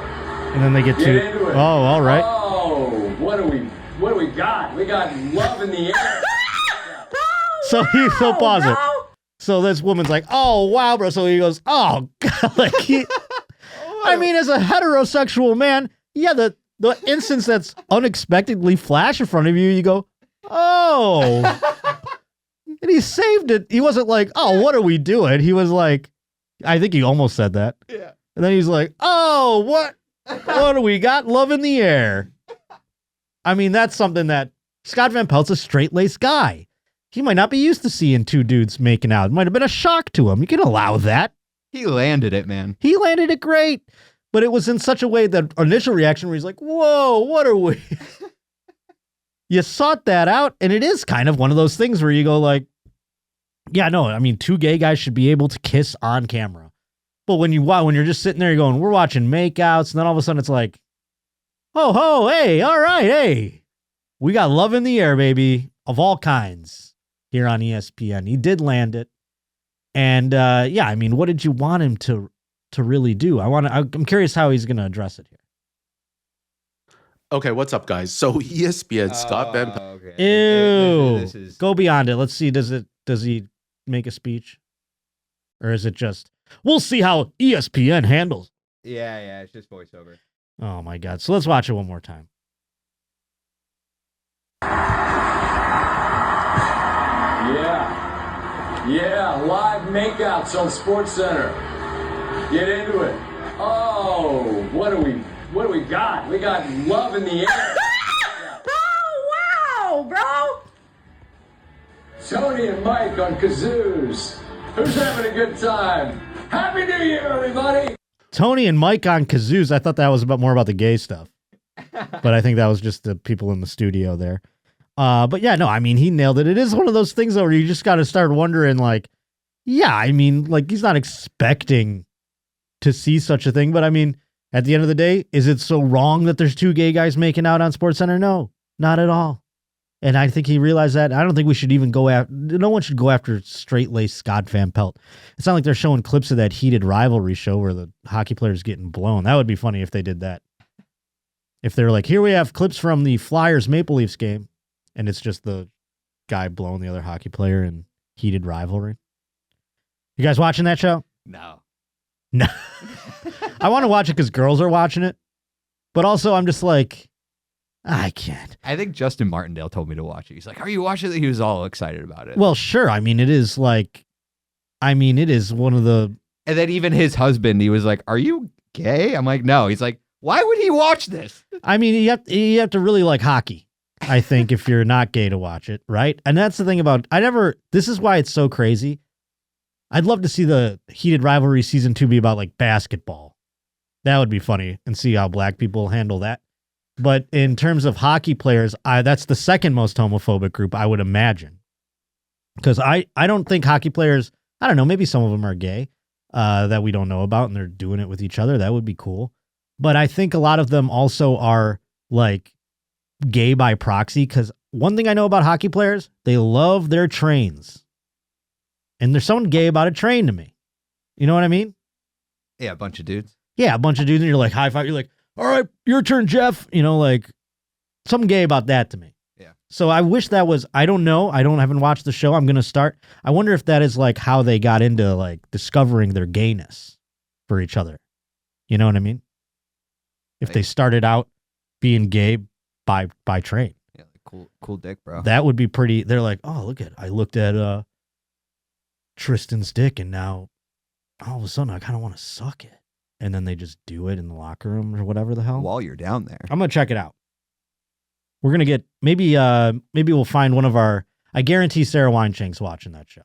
And then they get Get to, into it. oh, all right. Oh, what do we got? We got love in the air. So pause it. So this woman's like, oh, wow, bro. So he goes, oh, God. Like I mean, as a heterosexual man, yeah, the instance that's unexpectedly flash in front of you, you go, oh. And he saved it. He wasn't like, oh, what are we doing? He was like, I think he almost said that. Yeah. And then he's like, oh, what do we got? Love in the air. I mean, that's something that Scott Van Pelt's a straight-laced guy. He might not be used to seeing two dudes making out. It might have been a shock to him. You can allow that. He landed it, man. He landed it great. But it was in such a way that initial reaction where he's like, whoa, what are we? You sought that out. And it is kind of one of those things where you go like, yeah, no, I mean, two gay guys should be able to kiss on camera. But when you're just sitting there, you're going, we're watching makeouts. And then all of a sudden it's like, ho, hey, all right, hey. We got love in the air, baby, of all kinds here on ESPN. He did land it. And yeah, I mean, what did you want him to really do? I'm curious how he's going to address it here. Okay, what's up, guys? So ESPN, Scott Van Pelt. Okay. Ew. This is Go beyond it. Let's see. Does he make a speech? Or is it just, we'll see how ESPN handles? yeah, it's just voiceover. Oh my God. So let's watch it one more time. Yeah, live makeouts on Sports Center. Get into it. Oh, what do we got? We got love in the air. Oh, wow, bro. Tony and Mike on kazoos. Who's having a good time? Happy New Year, everybody. Tony and Mike on kazoos. I thought that was more about the gay stuff. But I think that was just the people in the studio there. But yeah, no, I mean, he nailed it. It is one of those things though, where you just got to start wondering like, yeah, I mean, like he's not expecting to see such a thing. But I mean, at the end of the day, is it so wrong that there's two gay guys making out on SportsCenter? No, not at all. And I think he realized that. I don't think we should even go after, no one should go after straight-laced Scott Van Pelt. It's not like they're showing clips of that heated rivalry show where the hockey player's getting blown. That would be funny if they did that. If they were like, here we have clips from the Flyers Maple Leafs game, and it's just the guy blowing the other hockey player in heated rivalry. You guys watching that show? No. No. I want to watch it because girls are watching it. But also, I'm just like, I can't. I think Justin Martindale told me to watch it. He's like, are you watching it? He was all excited about it. Well, sure. I mean, it is like, it is one of the. And then even his husband, he was like, are you gay? I'm like, no. He's like, why would he watch this? I mean, you have to really like hockey, I think, if you're not gay to watch it, right? And that's the thing about, this is why it's so crazy. I'd love to see the heated rivalry season 2 be about like basketball. That would be funny, and see how black people handle that. But in terms of hockey players, that's the second most homophobic group, I would imagine. Because I don't think hockey players, I don't know, maybe some of them are gay that we don't know about, and they're doing it with each other. That would be cool. But I think a lot of them also are like gay by proxy, because one thing I know about hockey players, they love their trains. And there's someone gay about a train to me. You know what I mean? Yeah, a bunch of dudes. Yeah, a bunch of dudes, and you're like, high five. You're like, all right, your turn, Jeff. You know, like, something gay about that to me. Yeah. So I wish that was, I don't know. Haven't watched the show. I'm going to start. I wonder if that is like how they got into like discovering their gayness for each other. You know what I mean? If they started out being gay by train. Yeah, like cool dick, bro. That would be pretty. They're like, oh, look at, I looked at Tristan's dick, and now all of a sudden I kind of want to suck it. And then they just do it in the locker room or whatever the hell. While you're down there. I'm going to check it out. We're going to get, maybe we'll find one of I guarantee Sarah Weinshank's watching that show.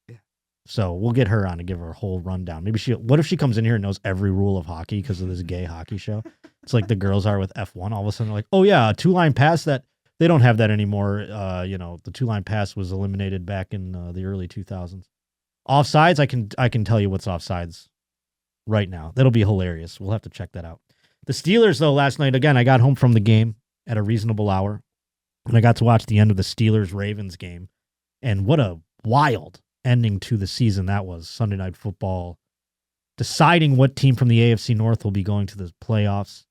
Yeah. So we'll get her on to give her a whole rundown. What if she comes in here and knows every rule of hockey because of this gay hockey show? It's like the girls are with F1. All of a sudden they're like, oh yeah, a 2-line pass, that they don't have that anymore. The 2-line pass was eliminated back in the early 2000s. Offsides, I can tell you what's offsides right now. That'll be hilarious. We'll have to check that out. The Steelers, though, last night, again, I got home from the game at a reasonable hour, and I got to watch the end of the Steelers-Ravens game. And what a wild ending to the season that was. Sunday Night Football. deciding what team from the AFC North will be going to the playoffs.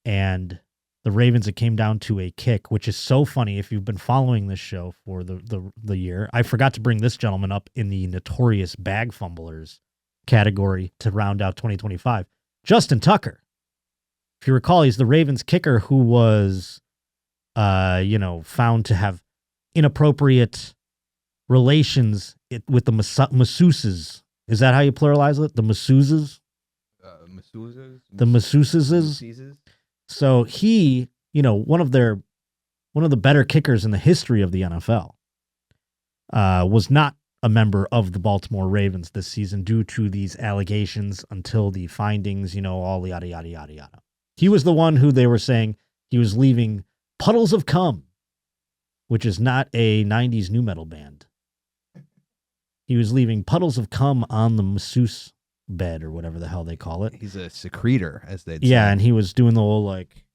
And the Ravens, it came down to a kick, which is so funny if you've been following this show for the year. I forgot to bring this gentleman up in the notorious bag fumblers category to round out 2025. Justin Tucker. If you recall, he's the Ravens kicker who was, found to have inappropriate relations with the masseuses. Is that how you pluralize it? The masseuses? The masseuses? So he, one of the better kickers in the history of the NFL, was not a member of the Baltimore Ravens this season due to these allegations until the findings, all yada, yada, yada, yada. He was the one who they were saying he was leaving puddles of cum, which is not a 90s nu metal band. He was leaving puddles of cum on the masseuse bed or whatever the hell they call it. He's a secretor, as they'd say. Yeah, and he was doing the whole like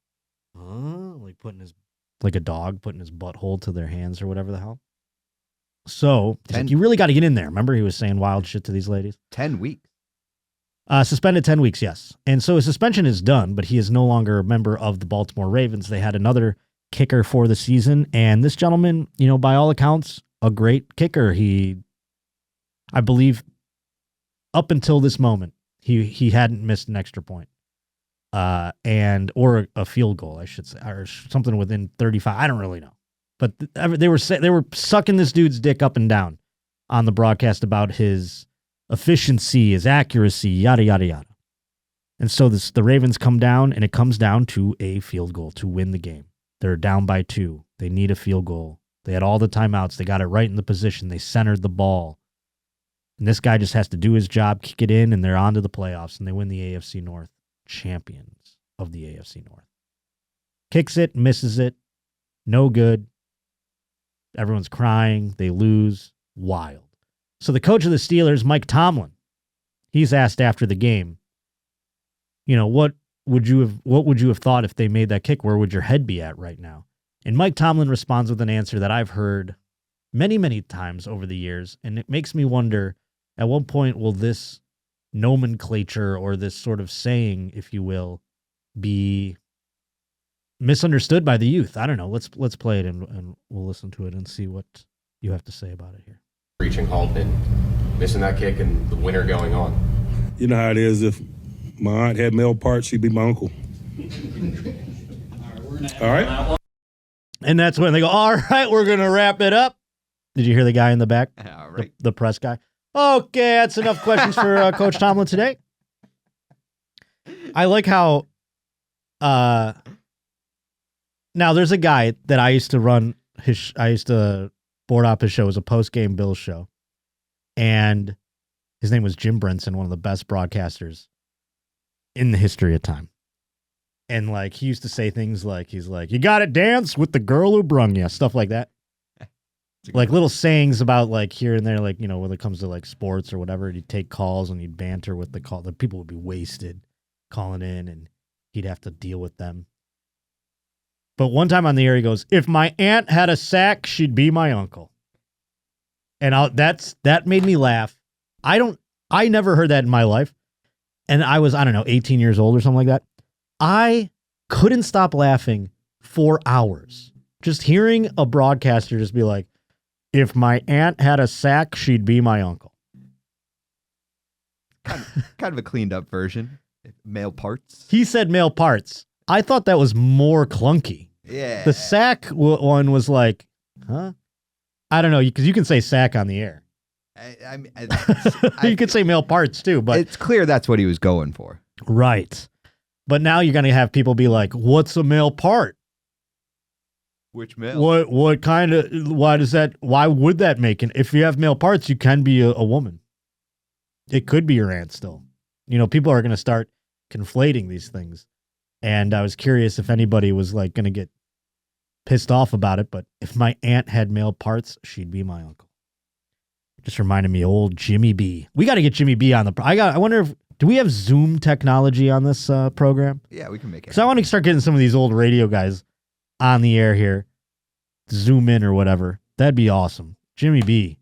putting his, like a dog putting his butthole to their hands or whatever the hell. So he's like, you really got to get in there. Remember, he was saying wild shit to these ladies. 10 weeks. Suspended 10 weeks, yes. And so his suspension is done, but he is no longer a member of the Baltimore Ravens. They had another kicker for the season, and this gentleman, by all accounts, a great kicker. He, I believe, up until this moment, he hadn't missed an extra point, or a field goal, I should say, or something within 35. I don't really know, but they were sucking this dude's dick up and down on the broadcast about his efficiency, his accuracy, yada yada yada. And so the Ravens come down, and it comes down to a field goal to win the game. They're down by 2. They need a field goal. They had all the timeouts. They got it right in the position. They centered the ball. And this guy just has to do his job, kick it in, and they're on to the playoffs, and they win the AFC North, champions of the AFC North. Kicks it, misses it, no good. Everyone's crying. They lose. Wild. So the coach of the Steelers, Mike Tomlin, he's asked after the game, what would you have thought if they made that kick? Where would your head be at right now? And Mike Tomlin responds with an answer that I've heard many, many times over the years, and it makes me wonder, at what point will this nomenclature or this sort of saying, if you will, be misunderstood by the youth? I don't know. Let's play it and we'll listen to it and see what you have to say about it here. Reaching home and missing that kick and the winner going on. You know how it is. If my aunt had male parts, she'd be my uncle. All right. And that's when they go, all right, we're going to wrap it up. Did you hear the guy in the back? All right. The press guy. Okay, that's enough questions for Coach Tomlin today. I like how now there's a guy that I used to run I used to board op his show as a post-game Bills show. And his name was Jim Brinson, one of the best broadcasters in the history of time. And like he used to say things like, he's like, you got to dance with the girl who brung you, stuff like that. Like little sayings about like here and there, like, when it comes to like sports or whatever, he'd take calls and he'd banter with the call. The people would be wasted calling in and he'd have to deal with them. But one time on the air, he goes, if my aunt had a sack, she'd be my uncle. And that made me laugh. I never heard that in my life. And I was, 18 years old or something like that. I couldn't stop laughing for hours. Just hearing a broadcaster just be like, if my aunt had a sack, she'd be my uncle. Kind of a cleaned up version. Male parts. He said male parts. I thought that was more clunky. Yeah. The sack one was like, huh? I don't know, because you can say sack on the air. You could say male parts too, but it's clear that's what he was going for. Right. But now you're going to have people be like, what's a male part? Which male? What kind of, why would that make it? If you have male parts, you can be a woman. It could be your aunt still. People are going to start conflating these things. And I was curious if anybody was like going to get pissed off about it. But if my aunt had male parts, she'd be my uncle. Just reminded me of old Jimmy B. We got to get Jimmy B on the, I wonder if, do we have Zoom technology on this program? Yeah, we can make it. Because I want to start getting some of these old radio guys on the air here, Zoom in or whatever. That'd be awesome. Jimmy B.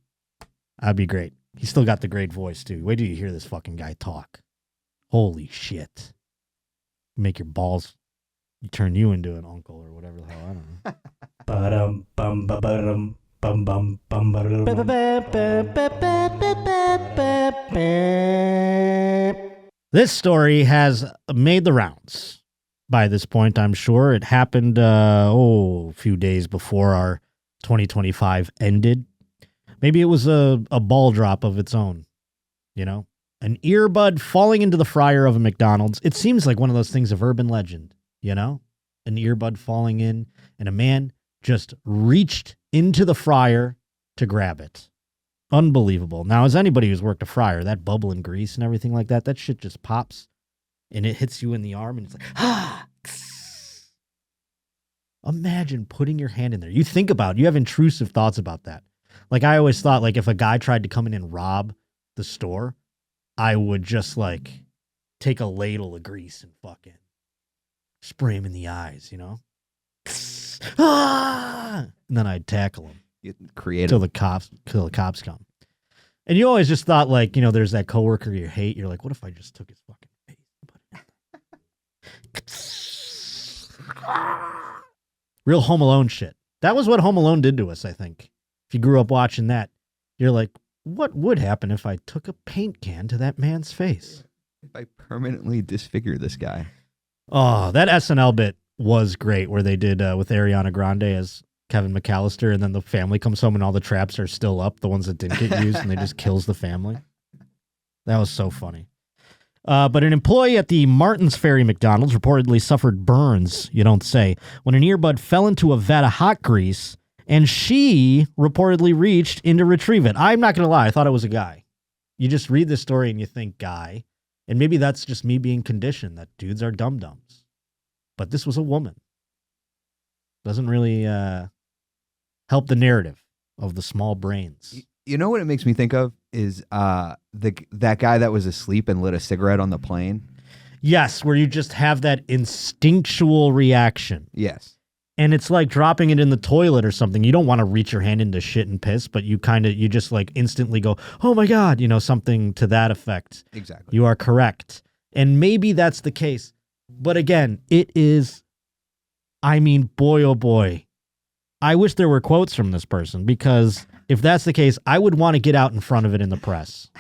That'd be great. He's still got the great voice too. Wait till you hear this fucking guy talk. Holy shit. Make your balls turn you into an uncle or whatever the hell. I don't know. Ba-dum, bum, ba-ba-dum, bum, bum, bum, ba-da-dum. This story has made the rounds by this point, I'm sure. It happened a few days before our 2025 ended. Maybe it was a ball drop of its own, you know? An earbud falling into the fryer of a McDonald's. It seems like one of those things of urban legend, you know? An earbud falling in, and a man just reached into the fryer to grab it. Unbelievable. Now, as anybody who's worked a fryer, that bubble and grease and everything like that shit just pops, and it hits you in the arm, and it's like, ah! Imagine putting your hand in there. You think about it. You have intrusive thoughts about that. Like, I always thought, like, if a guy tried to come in and rob the store, I would just, like, take a ladle of grease and fucking spray him in the eyes, you know? Ah! And then I'd tackle him. Till the cops come. And you always just thought, like, you know, there's that coworker you hate. You're like, what if I just took his fucking face? Real Home Alone shit. That was what Home Alone did to us, I think. If you grew up watching that, you're like, what would happen if I took a paint can to that man's face? If I permanently disfigure this guy. Oh, that SNL bit was great where they did with Ariana Grande as Kevin McAllister, and then the family comes home and all the traps are still up, the ones that didn't get used, and they just kills the family. That was so funny. But an employee at the Martins Ferry McDonald's reportedly suffered burns, you don't say, when an earbud fell into a vat of hot grease, and she reportedly reached in to retrieve it. I'm not going to lie, I thought it was a guy. You just read this story and you think guy, and maybe that's just me being conditioned that dudes are dum-dums. But this was a woman. Doesn't really help the narrative of the small brains. You know what it makes me think of is that guy that was asleep and lit a cigarette on the plane. Yes, where you just have that instinctual reaction. Yes. And it's like dropping it in the toilet or something. You don't want to reach your hand into shit and piss, but you just like instantly go, oh my God, you know, something to that effect. Exactly. You are correct. And maybe that's the case. But again, it is, I mean, boy, oh boy. I wish there were quotes from this person, because if that's the case, I would want to get out in front of it in the press.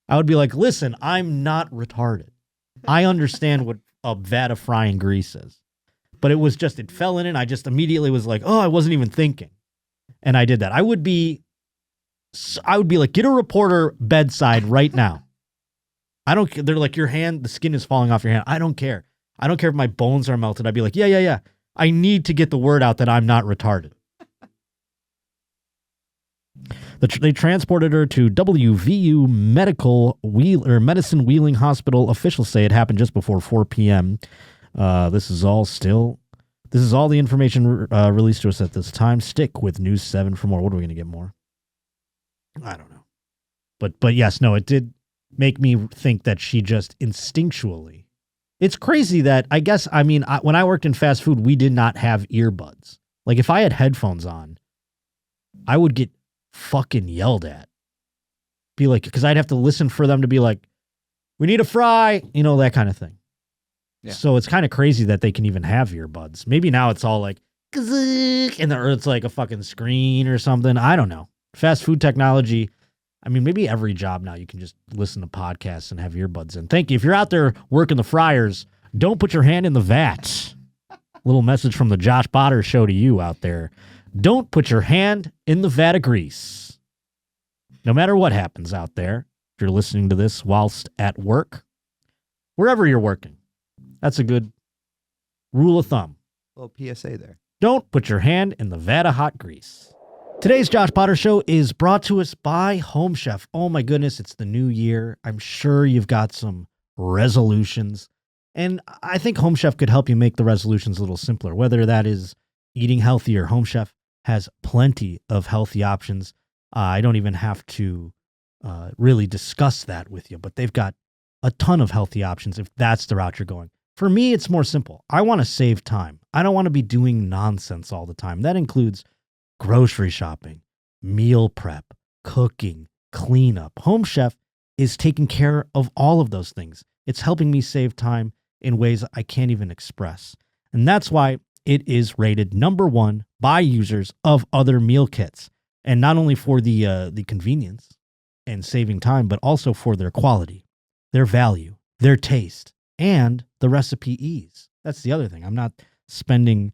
I would be like, listen, I'm not retarded. I understand what a vat of frying grease is. But it was just, it fell in and I just immediately was like, oh, I wasn't even thinking. And I did that. I would be like, get a reporter bedside right now. They're like, your hand, the skin is falling off your hand. I don't care. I don't care if my bones are melted. I'd be like, yeah. I need to get the word out that I'm not retarded. They transported her to WVU Medicine Wheeling Hospital. Officials say it happened just before 4 p.m. This is all the information released to us at this time. Stick with News 7 for more. What are we going to get more? I don't know. But yes, no, it did make me think that she just instinctually. It's crazy that when I worked in fast food, we did not have earbuds. Like if I had headphones on, I would get fucking yelled at. Be like, because I'd have to listen for them to be like, we need a fry, you know, that kind of thing. Yeah. So it's kind of crazy that they can even have earbuds. Maybe now it's all like, or it's like a fucking screen or something. I don't know. Fast food technology. I mean, maybe every job now you can just listen to podcasts and have earbuds in. Thank you. If you're out there working the fryers, don't put your hand in the vat. Little message from the Josh Potter Show to you out there. Don't put your hand in the vat of grease. No matter what happens out there, if you're listening to this whilst at work, wherever you're working, that's a good rule of thumb. A little PSA there. Don't put your hand in the vat of hot grease. Today's Josh Potter Show is brought to us by Home Chef. Oh my goodness, it's the new year. I'm sure you've got some resolutions. And I think Home Chef could help you make the resolutions a little simpler. Whether that is eating healthier, Home Chef has plenty of healthy options. I don't even have to really discuss that with you, but they've got a ton of healthy options if that's the route you're going. For me, it's more simple. I want to save time. I don't want to be doing nonsense all the time. That includes grocery shopping, meal prep, cooking, cleanup. Home Chef is taking care of all of those things. It's helping me save time in ways I can't even express. And that's why it is rated number 1 by users of other meal kits. And not only for the convenience and saving time, but also for their quality, their value, their taste, and the recipe ease. That's the other thing. I'm not spending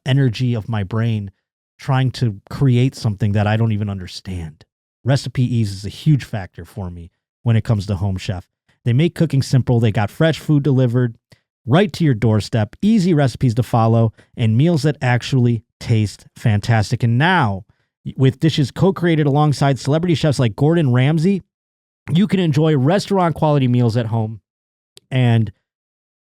energy of my brain trying to create something that I don't even understand. Recipe ease is a huge factor for me when it comes to Home Chef. They make cooking simple. They got fresh food delivered right to your doorstep, easy recipes to follow, and meals that actually taste fantastic. And now, with dishes co-created alongside celebrity chefs like Gordon Ramsay, you can enjoy restaurant-quality meals at home, and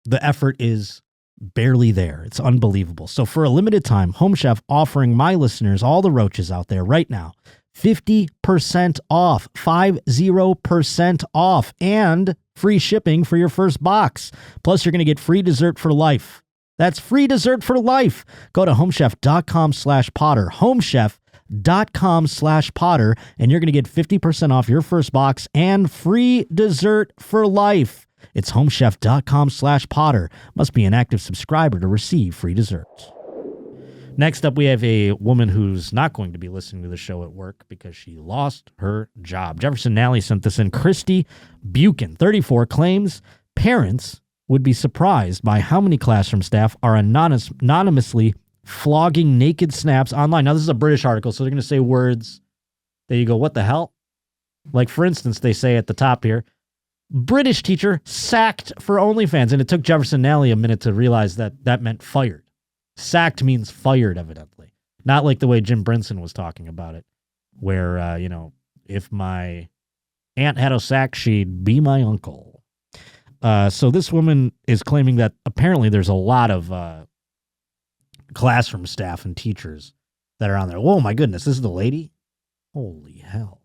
the effort is barely there. It's unbelievable. So for a limited time, Home Chef offering my listeners, all the roaches out there right now, 50% off, 50% off, and free shipping for your first box. Plus, you're going to get free dessert for life. That's free dessert for life. Go to homechef.com/Potter, homechef.com/Potter, and you're going to get 50% off your first box and free dessert for life. It's homechef.com/Potter. Must be an active subscriber to receive free desserts. Next up, we have a woman who's not going to be listening to the show at work because she lost her job. Jefferson Nally sent this in. Christy Buchan, 34, claims parents would be surprised by how many classroom staff are anonymously flogging naked snaps online. Now, this is a British article, so they're going to say words that you go, what the hell? Like, for instance, they say at the top here, British teacher sacked for OnlyFans. And it took Jefferson Nally a minute to realize that that meant fired. Sacked means fired, evidently. Not like the way Jim Brinson was talking about it, where, if my aunt had a sack, she'd be my uncle. So this woman is claiming that apparently there's a lot of classroom staff and teachers that are on there. Oh, my goodness, this is the lady? Holy hell.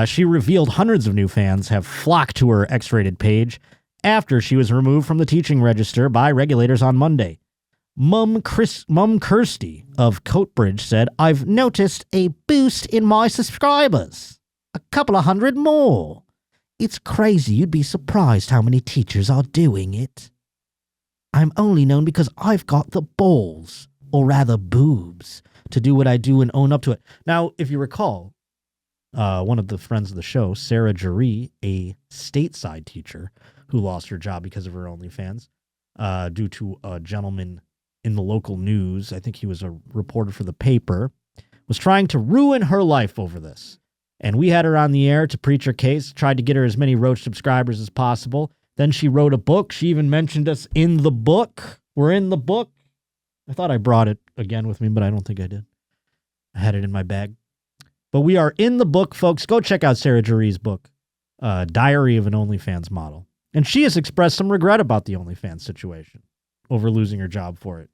She revealed hundreds of new fans have flocked to her X-rated page after she was removed from the teaching register by regulators on Monday. Mum Kirsty of Coatbridge said, I've noticed a boost in my subscribers. A couple of hundred more. It's crazy. You'd be surprised how many teachers are doing it. I'm only known because I've got the balls, or rather boobs, to do what I do and own up to it. Now, if you recall, one of the friends of the show, Sarah Jaree, a stateside teacher who lost her job because of her OnlyFans, due to a gentleman in the local news, I think he was a reporter for the paper, was trying to ruin her life over this. And we had her on the air to preach her case, tried to get her as many Roach subscribers as possible. Then she wrote a book. She even mentioned us in the book. We're in the book. I thought I brought it again with me, but I don't think I did. I had it in my bag. But we are in the book, folks. Go check out Sarah Jaree's book, Diary of an OnlyFans Model. And she has expressed some regret about the OnlyFans situation over losing her job for it.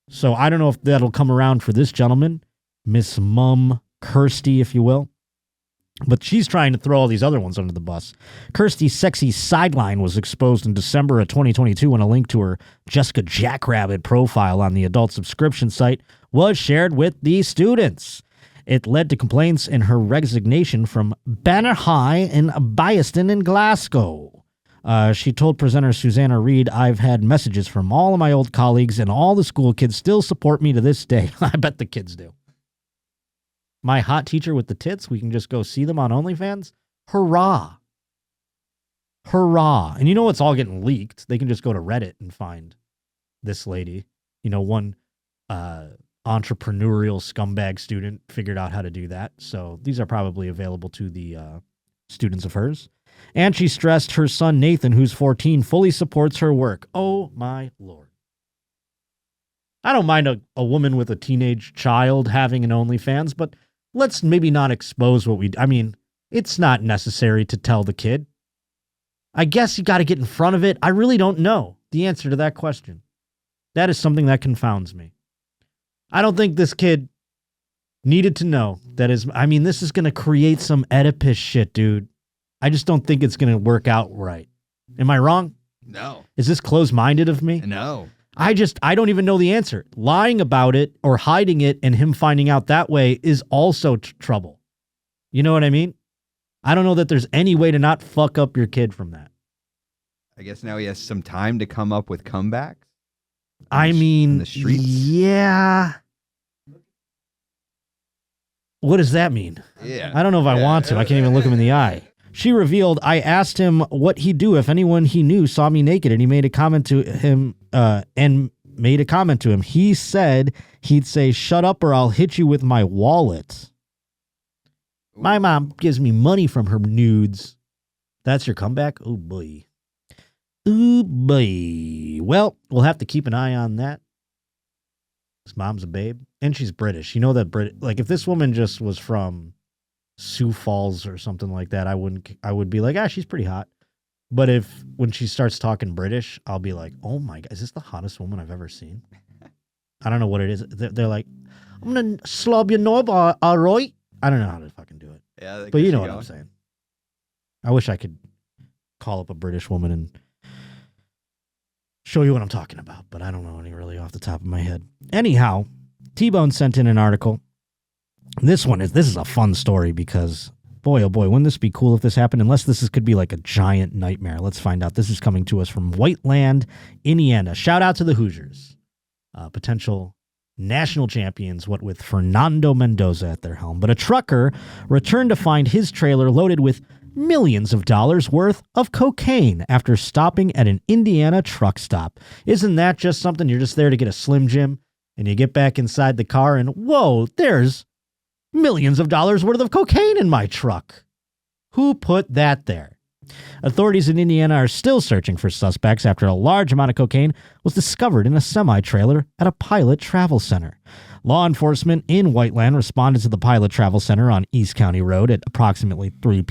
So I don't know if that'll come around for this gentleman, Miss Mum Kirsty, if you will. But she's trying to throw all these other ones under the bus. Kirsty's sexy sideline was exposed in December of 2022 when a link to her Jessica Jackrabbit profile on the adult subscription site was shared with the students. It led to complaints and her resignation from Banner High in Biaston in Glasgow. She told presenter Susanna Reid, I've had messages from all of my old colleagues and all the school kids still support me to this day. I bet the kids do. My hot teacher with the tits, we can just go see them on OnlyFans. Hurrah. Hurrah. And you know it's all getting leaked. They can just go to Reddit and find this lady. You know, one entrepreneurial scumbag student figured out how to do that. So these are probably available to the students of hers. And she stressed her son, Nathan, who's 14, fully supports her work. Oh, my Lord. I don't mind a woman with a teenage child having an OnlyFans, but let's maybe not expose what I mean, it's not necessary to tell the kid. I guess you got to get in front of it. I really don't know the answer to that question. That is something that confounds me. I don't think this kid needed to know that this is going to create some Oedipus shit, dude. I just don't think it's going to work out right. Am I wrong? No. Is this closed-minded of me? No. I don't even know the answer. Lying about it or hiding it and him finding out that way is also trouble. You know what I mean? I don't know that there's any way to not fuck up your kid from that. I guess now he has some time to come up with comebacks. I mean, the streets. Yeah. What does that mean? Yeah. I don't know if I want to. I can't even look him in the eye. She revealed, I asked him what he'd do if anyone he knew saw me naked, and he made a comment to him, He said he'd say, "Shut up or I'll hit you with my wallet." My mom gives me money from her nudes. That's your comeback? Oh, boy. Oh, boy. Well, we'll have to keep an eye on that. His mom's a babe, and she's British. You know that like if this woman just was from Sioux Falls or something like that, I would be like, she's pretty hot. But when she starts talking British, I'll be like, oh my God, is this the hottest woman I've ever seen? I don't know what it is. They're like, I'm going to slob your knob, all right? I don't know how to fucking do it. Yeah, but you know what I'm saying. I wish I could call up a British woman and show you what I'm talking about, but I don't know any really off the top of my head. Anyhow, T-Bone sent in an article. This is a fun story because, boy, oh boy, wouldn't this be cool if this happened? Unless could be like a giant nightmare. Let's find out. This is coming to us from Whiteland, Indiana. Shout out to the Hoosiers. Potential national champions, what with Fernando Mendoza at their helm. But a trucker returned to find his trailer loaded with millions of dollars worth of cocaine after stopping at an Indiana truck stop. Isn't that just something? You're just there to get a Slim Jim, and you get back inside the car, and whoa, there's millions of dollars worth of cocaine in my truck. Who put that there? Authorities in Indiana are still searching for suspects after a large amount of cocaine was discovered in a semi-trailer at a Pilot Travel Center. Law enforcement in Whiteland responded to the Pilot Travel Center on East County Road at approximately 5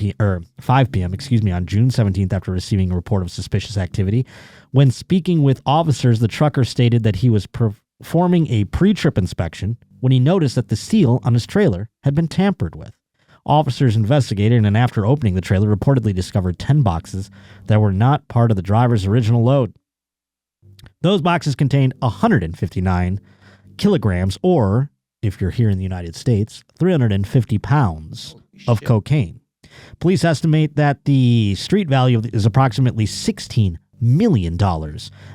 p.m. on June 17th after receiving a report of suspicious activity. When speaking with officers, the trucker stated that he was performing a pre-trip inspection when he noticed that the seal on his trailer had been tampered with. Officers investigated and after opening the trailer reportedly discovered 10 boxes that were not part of the driver's original load. Those boxes contained 159 kilograms, or, if you're here in the United States, 350 pounds of cocaine. Police estimate that the street value is approximately $16 million,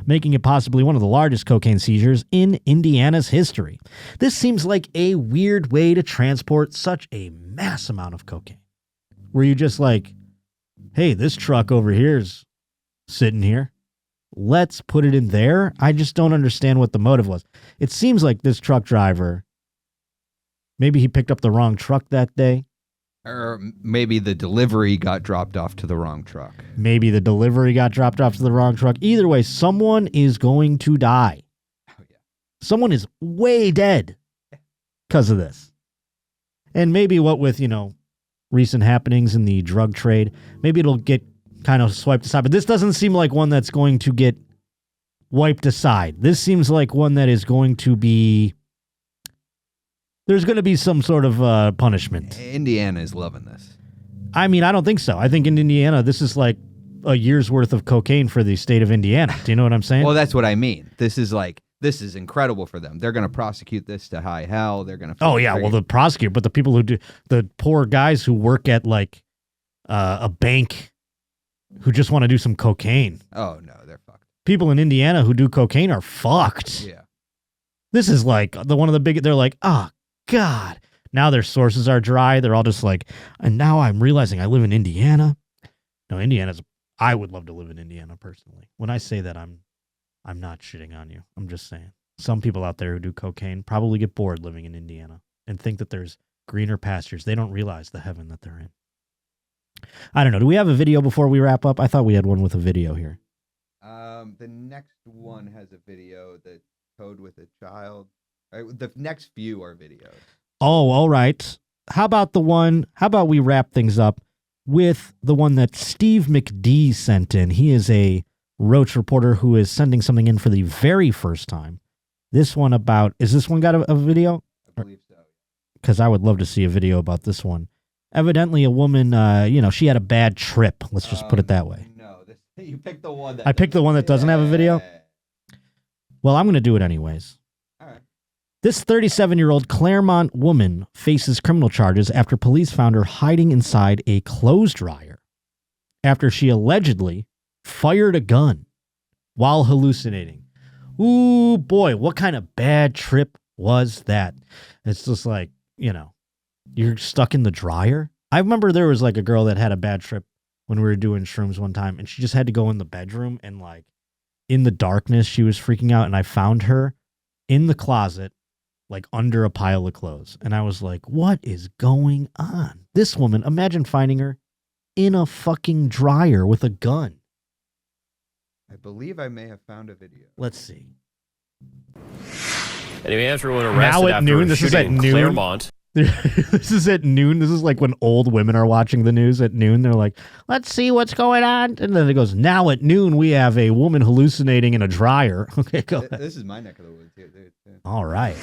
making it possibly one of the largest cocaine seizures in Indiana's history. This seems like a weird way to transport such a mass amount of cocaine. Were you just like, hey, this truck over here is sitting here. Let's put it in there. I just don't understand what the motive was. It seems like this truck driver, maybe he picked up the wrong truck that day. Or maybe the delivery got dropped off to the wrong truck. Either way, someone is going to die. Oh, yeah. Someone is way dead because of this. And maybe what with, recent happenings in the drug trade, maybe it'll get kind of swiped aside. But this doesn't seem like one that's going to get wiped aside. This seems like one that is going to be... There's going to be some sort of punishment. Indiana is loving this. I mean, I don't think so. I think in Indiana, this is like a year's worth of cocaine for the state of Indiana. Do you know what I'm saying? Well, that's what I mean. This is incredible for them. They're going to prosecute this to high hell. They're going to... Oh, yeah. Well, the prosecutor, but the people who do... The poor guys who work at like a bank who just want to do some cocaine. Oh, no, they're fucked. People in Indiana who do cocaine are fucked. Yeah. This is like one of the big... They're like, God, now their sources are dry. They're all just like, and now I'm realizing I live in Indiana. No, I would love to live in Indiana personally. When I say that, I'm not shitting on you. I'm just saying some people out there who do cocaine probably get bored living in Indiana and think that there's greener pastures. They don't realize the heaven that they're in. I don't know. Do we have a video before we wrap up? I thought we had one with a video here. The next one has a video, the Code with a Child. The next few are videos. Oh, all right. How about we wrap things up with the one that Steve McD sent in. He is a Roach reporter who is sending something in for the very first time. Is this one got a video? I believe so. Because I would love to see a video about this one. Evidently a woman, she had a bad trip. Let's just put it that way. No, you picked the one that... I picked the one that doesn't have a video? Well, I'm going to do it anyways. This 37-year-old Claremont woman faces criminal charges after police found her hiding inside a clothes dryer after she allegedly fired a gun while hallucinating. Ooh, boy, what kind of bad trip was that? It's just like, you're stuck in the dryer. I remember there was like a girl that had a bad trip when we were doing shrooms one time, and she just had to go in the bedroom, and like in the darkness, she was freaking out, and I found her in the closet, like under a pile of clothes. And I was like, what is going on? This woman, imagine finding her in a fucking dryer with a gun. I believe I may have found a video. Let's see. Anyway, after one arrested now at after noon, a this is shooting at in noon. Claremont. This is at noon. This is like when old women are watching the news at noon. They're like, let's see what's going on. And then it goes, now at noon, we have a woman hallucinating in a dryer. Okay, go ahead. This is my neck of the woods here, dude. All right.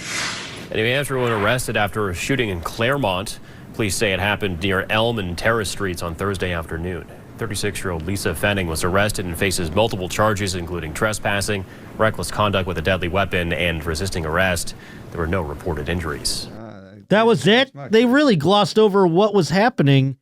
Anyway, after one arrested after a shooting in Claremont. Police say it happened near Elm and Terrace Streets on Thursday afternoon. 36-year-old Lisa Fenning was arrested and faces multiple charges, including trespassing, reckless conduct with a deadly weapon, and resisting arrest. There were no reported injuries. That was it? They really glossed over what was happening.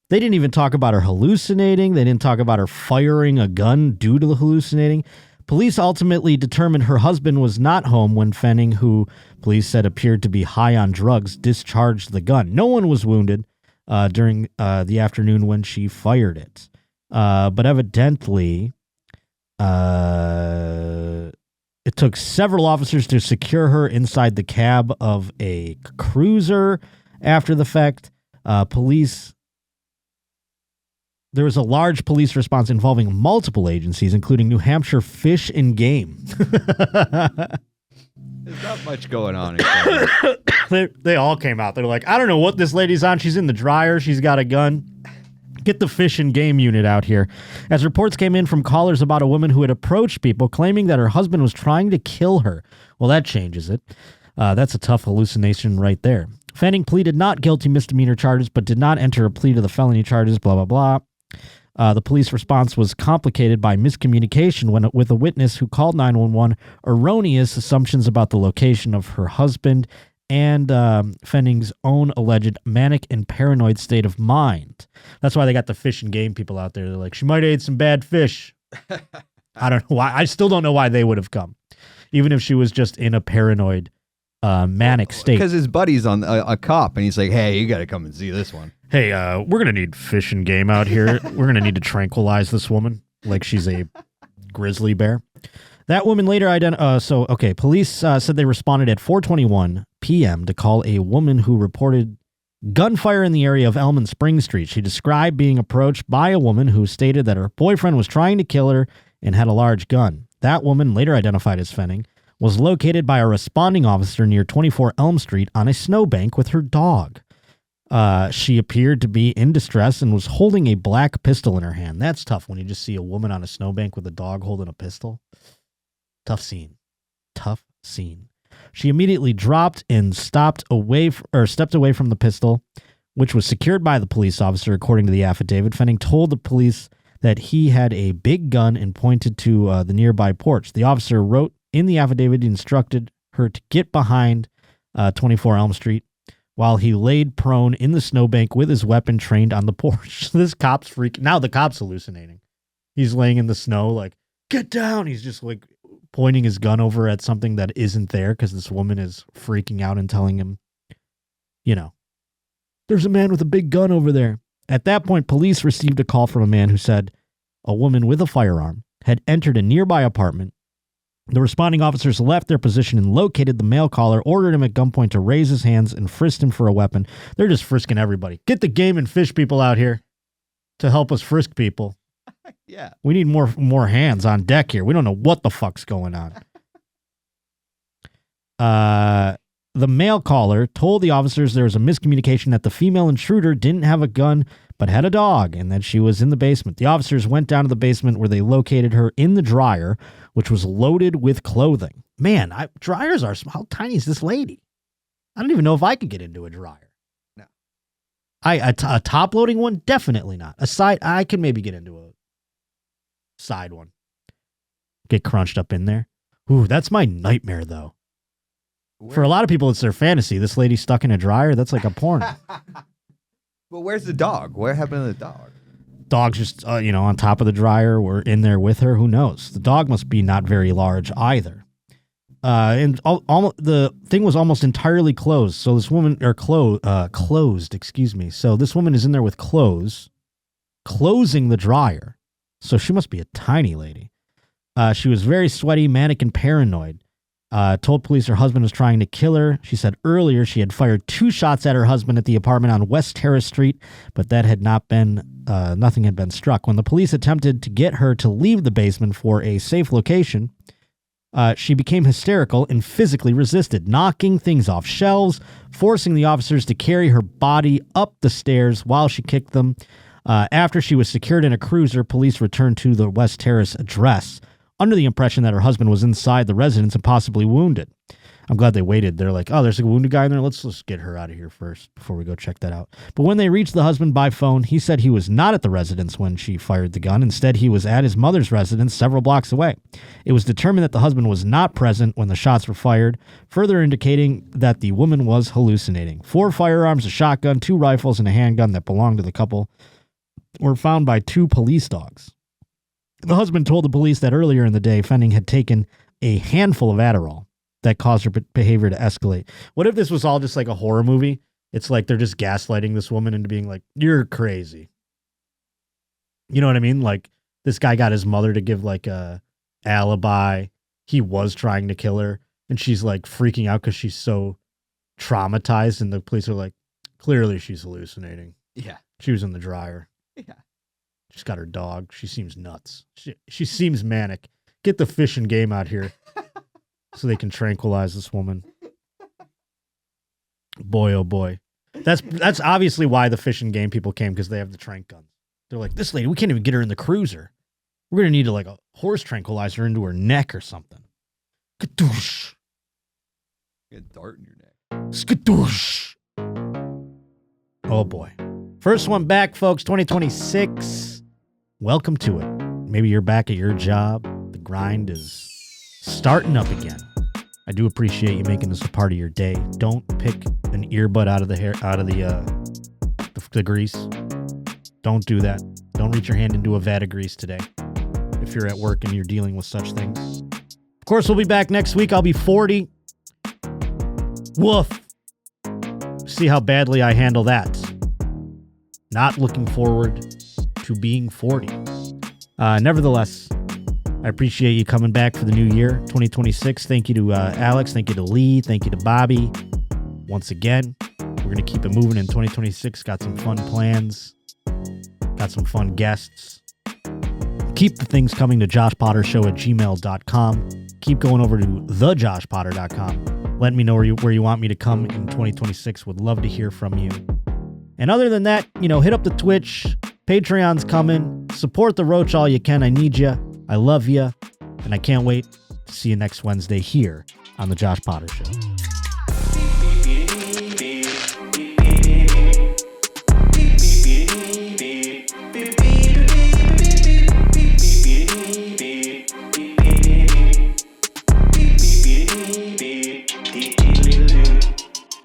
They didn't even talk about her hallucinating. They didn't talk about her firing a gun due to the hallucinating. Police ultimately determined her husband was not home when Fenning, who police said appeared to be high on drugs, discharged the gun. No one was wounded during the afternoon when she fired it. But evidently, it took several officers to secure her inside the cab of a cruiser after the fact. There was a large police response involving multiple agencies, including New Hampshire Fish and Game. There's not much going on. They all came out. They're like, I don't know what this lady's on. She's in the dryer. She's got a gun. Get the Fish and Game unit out here. As reports came in from callers about a woman who had approached people claiming that her husband was trying to kill her. Well, that changes it. That's a tough hallucination right there. Fanning pleaded not guilty misdemeanor charges, but did not enter a plea to the felony charges, blah, blah, blah. The police response was complicated by miscommunication with a witness who called 911, erroneous assumptions about the location of her husband, and Fenning's own alleged manic and paranoid state of mind. That's why they got the Fish and Game people out there. They're like, she might have ate some bad fish. I don't know why. I still don't know why they would have come, even if she was just in a paranoid, manic state. Because his buddy's on a cop, and he's like, hey, you got to come and see this one. Hey, we're going to need Fish and Game out here. We're going to need to tranquilize this woman like she's a grizzly bear. That woman later police said they responded at 4:21 p.m. to call a woman who reported gunfire in the area of Elm and Spring Street. She described being approached by a woman who stated that her boyfriend was trying to kill her and had a large gun. That woman, later identified as Fenning, was located by a responding officer near 24 Elm Street on a snowbank with her dog. She appeared to be in distress and was holding a black pistol in her hand. That's tough when you just see a woman on a snowbank with a dog holding a pistol. Tough scene. She immediately dropped and stepped away from the pistol, which was secured by the police officer, according to the affidavit. Fenning told the police that he had a big gun and pointed to the nearby porch. The officer wrote in the affidavit, instructed her to get behind 24 Elm Street while he laid prone in the snowbank with his weapon trained on the porch. This cop's freaking. Now the cop's hallucinating. He's laying in the snow like, get down. He's just like pointing his gun over at something that isn't there because this woman is freaking out and telling him, there's a man with a big gun over there. At that point, police received a call from a man who said a woman with a firearm had entered a nearby apartment. The responding officers left their position and located the male caller, ordered him at gunpoint to raise his hands, and frisked him for a weapon. They're just frisking everybody. Get the Game and Fish people out here to help us frisk people. Yeah. We need more hands on deck here. We don't know what the fuck's going on. The male caller told the officers there was a miscommunication that the female intruder didn't have a gun but had a dog and that she was in the basement. The officers went down to the basement where they located her in the dryer, which was loaded with clothing. Man, dryers are small. How tiny is this lady? I don't even know if I could get into a dryer. No. A top-loading one? Definitely not. A side, I can maybe get into a side one. Get crunched up in there. Ooh, that's my nightmare, though. For a lot of people, it's their fantasy. This lady stuck in a dryer, that's like a porn. But where's the dog? What happened to the dog? dog's just, on top of the dryer or in there with her. Who knows? The dog must be not very large either. And the thing was almost entirely closed. So this woman, closed, excuse me. So this woman is in there with clothes, closing the dryer. So she must be a tiny lady. She was very sweaty, manic, and paranoid. Told police her husband was trying to kill her. She said earlier she had fired 2 shots at her husband at the apartment on West Terrace Street, but that had not been, nothing had been struck. When the police attempted to get her to leave the basement for a safe location, she became hysterical and physically resisted, knocking things off shelves, forcing the officers to carry her body up the stairs while she kicked them. After she was secured in a cruiser, police returned to the West Terrace address under the impression that her husband was inside the residence and possibly wounded. I'm glad they waited. They're like, oh, there's a wounded guy in there. Let's get her out of here first before we go check that out. But when they reached the husband by phone, he said he was not at the residence when she fired the gun. Instead, he was at his mother's residence several blocks away. It was determined that the husband was not present when the shots were fired, further indicating that the woman was hallucinating. 4 firearms, a shotgun, 2 rifles, and a handgun that belonged to the couple were found by 2 police dogs. The husband told the police that earlier in the day, Fenning had taken a handful of Adderall that caused her behavior to escalate. What if this was all just like a horror movie? It's like they're just gaslighting this woman into being like, you're crazy. You know what I mean? Like this guy got his mother to give like a alibi. He was trying to kill her. And she's like freaking out because she's so traumatized. And the police are like, clearly she's hallucinating. Yeah. She was in the dryer. Yeah. She's got her dog. She seems nuts. She seems manic. Get the fish and game out here so they can tranquilize this woman. Boy, oh boy. That's obviously why the fish and game people came, because they have the tranq guns. They're like, this lady, we can't even get her in the cruiser. We're going to need like a horse tranquilizer into her neck or something. Skadoosh. Get a dart in your neck. Skadoosh. Oh boy. First one back, folks, 2026. Welcome to it. Maybe you're back at your job. The grind is starting up again. I do appreciate you making this a part of your day. Don't pick an earbud out of the hair, out of the grease. Don't do that. Don't reach your hand into a vat of grease today if you're at work and you're dealing with such things. Of course, we'll be back next week. I'll be 40. Woof. See how badly I handle that. Not looking forward to being 40. Nevertheless, I appreciate you coming back for the new year, 2026. Thank you to Alex. Thank you to Lee. Thank you to Bobby. Once again, we're going to keep it moving in 2026. Got some fun plans. Got some fun guests. Keep the things coming to JoshPotterShow@gmail.com. Keep going over to thejoshpotter.com. Let me know where you want me to come in 2026. Would love to hear from you. And other than that, hit up the Twitch. Patreon's coming. Support the Roach all you can. I need you. I love you. And I can't wait to see you next Wednesday here on The Josh Potter Show.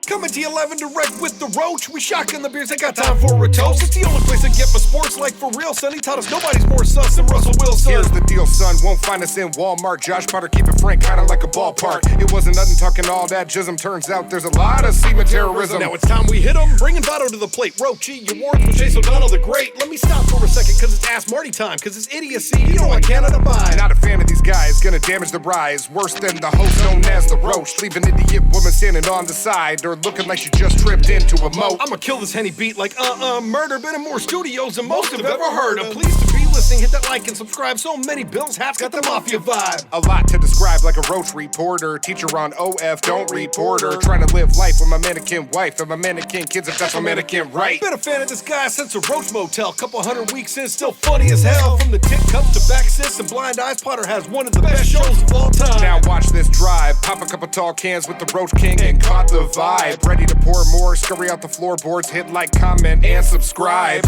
Coming to 11 direct with the Roach. We shotgun the beers, I got time for a toast. It's the only place I get my sports like for real, son. He taught us nobody's more sus than Russell Wilson. Here's the deal, son. Won't find us in Walmart. Josh Potter, keep it frank, kinda like a ballpark. It wasn't nothing talking all that jism. Turns out there's a lot of semen terrorism. Now it's time we hit him. Bringing Votto to the plate. Roachy, your wards with Chase O'Donnell the Great. Let me stop for a second, cause it's Ask Marty time. Cause it's idiocy, you know I cannot abide. Not a fan of these guys, gonna damage the rise. Worse than the host known as the Roach. Leave an idiot woman standing on the side, or looking like she just tripped into a moat. I'ma kill this Henny beat like murder. Been in more studios than most have ever heard of. Pleased to be listening, hit that like and subscribe. So many Bills hats got the mafia vibe. A lot to describe like a Roach reporter. Teacher on OF, don't report her. Trying to live life with my mannequin wife and my mannequin kids, if that's my mannequin right. Been a fan of this guy since the Roach Motel. Couple 100 weeks in, still funny as hell. From the tit cups to back sis and blind eyes, Potter has one of the best shows of all time. Now watch this drive. Pop a couple tall cans with the Roach King and caught the vibe. Ready to pour more, scurry out the floorboards, hit like, comment, and subscribe.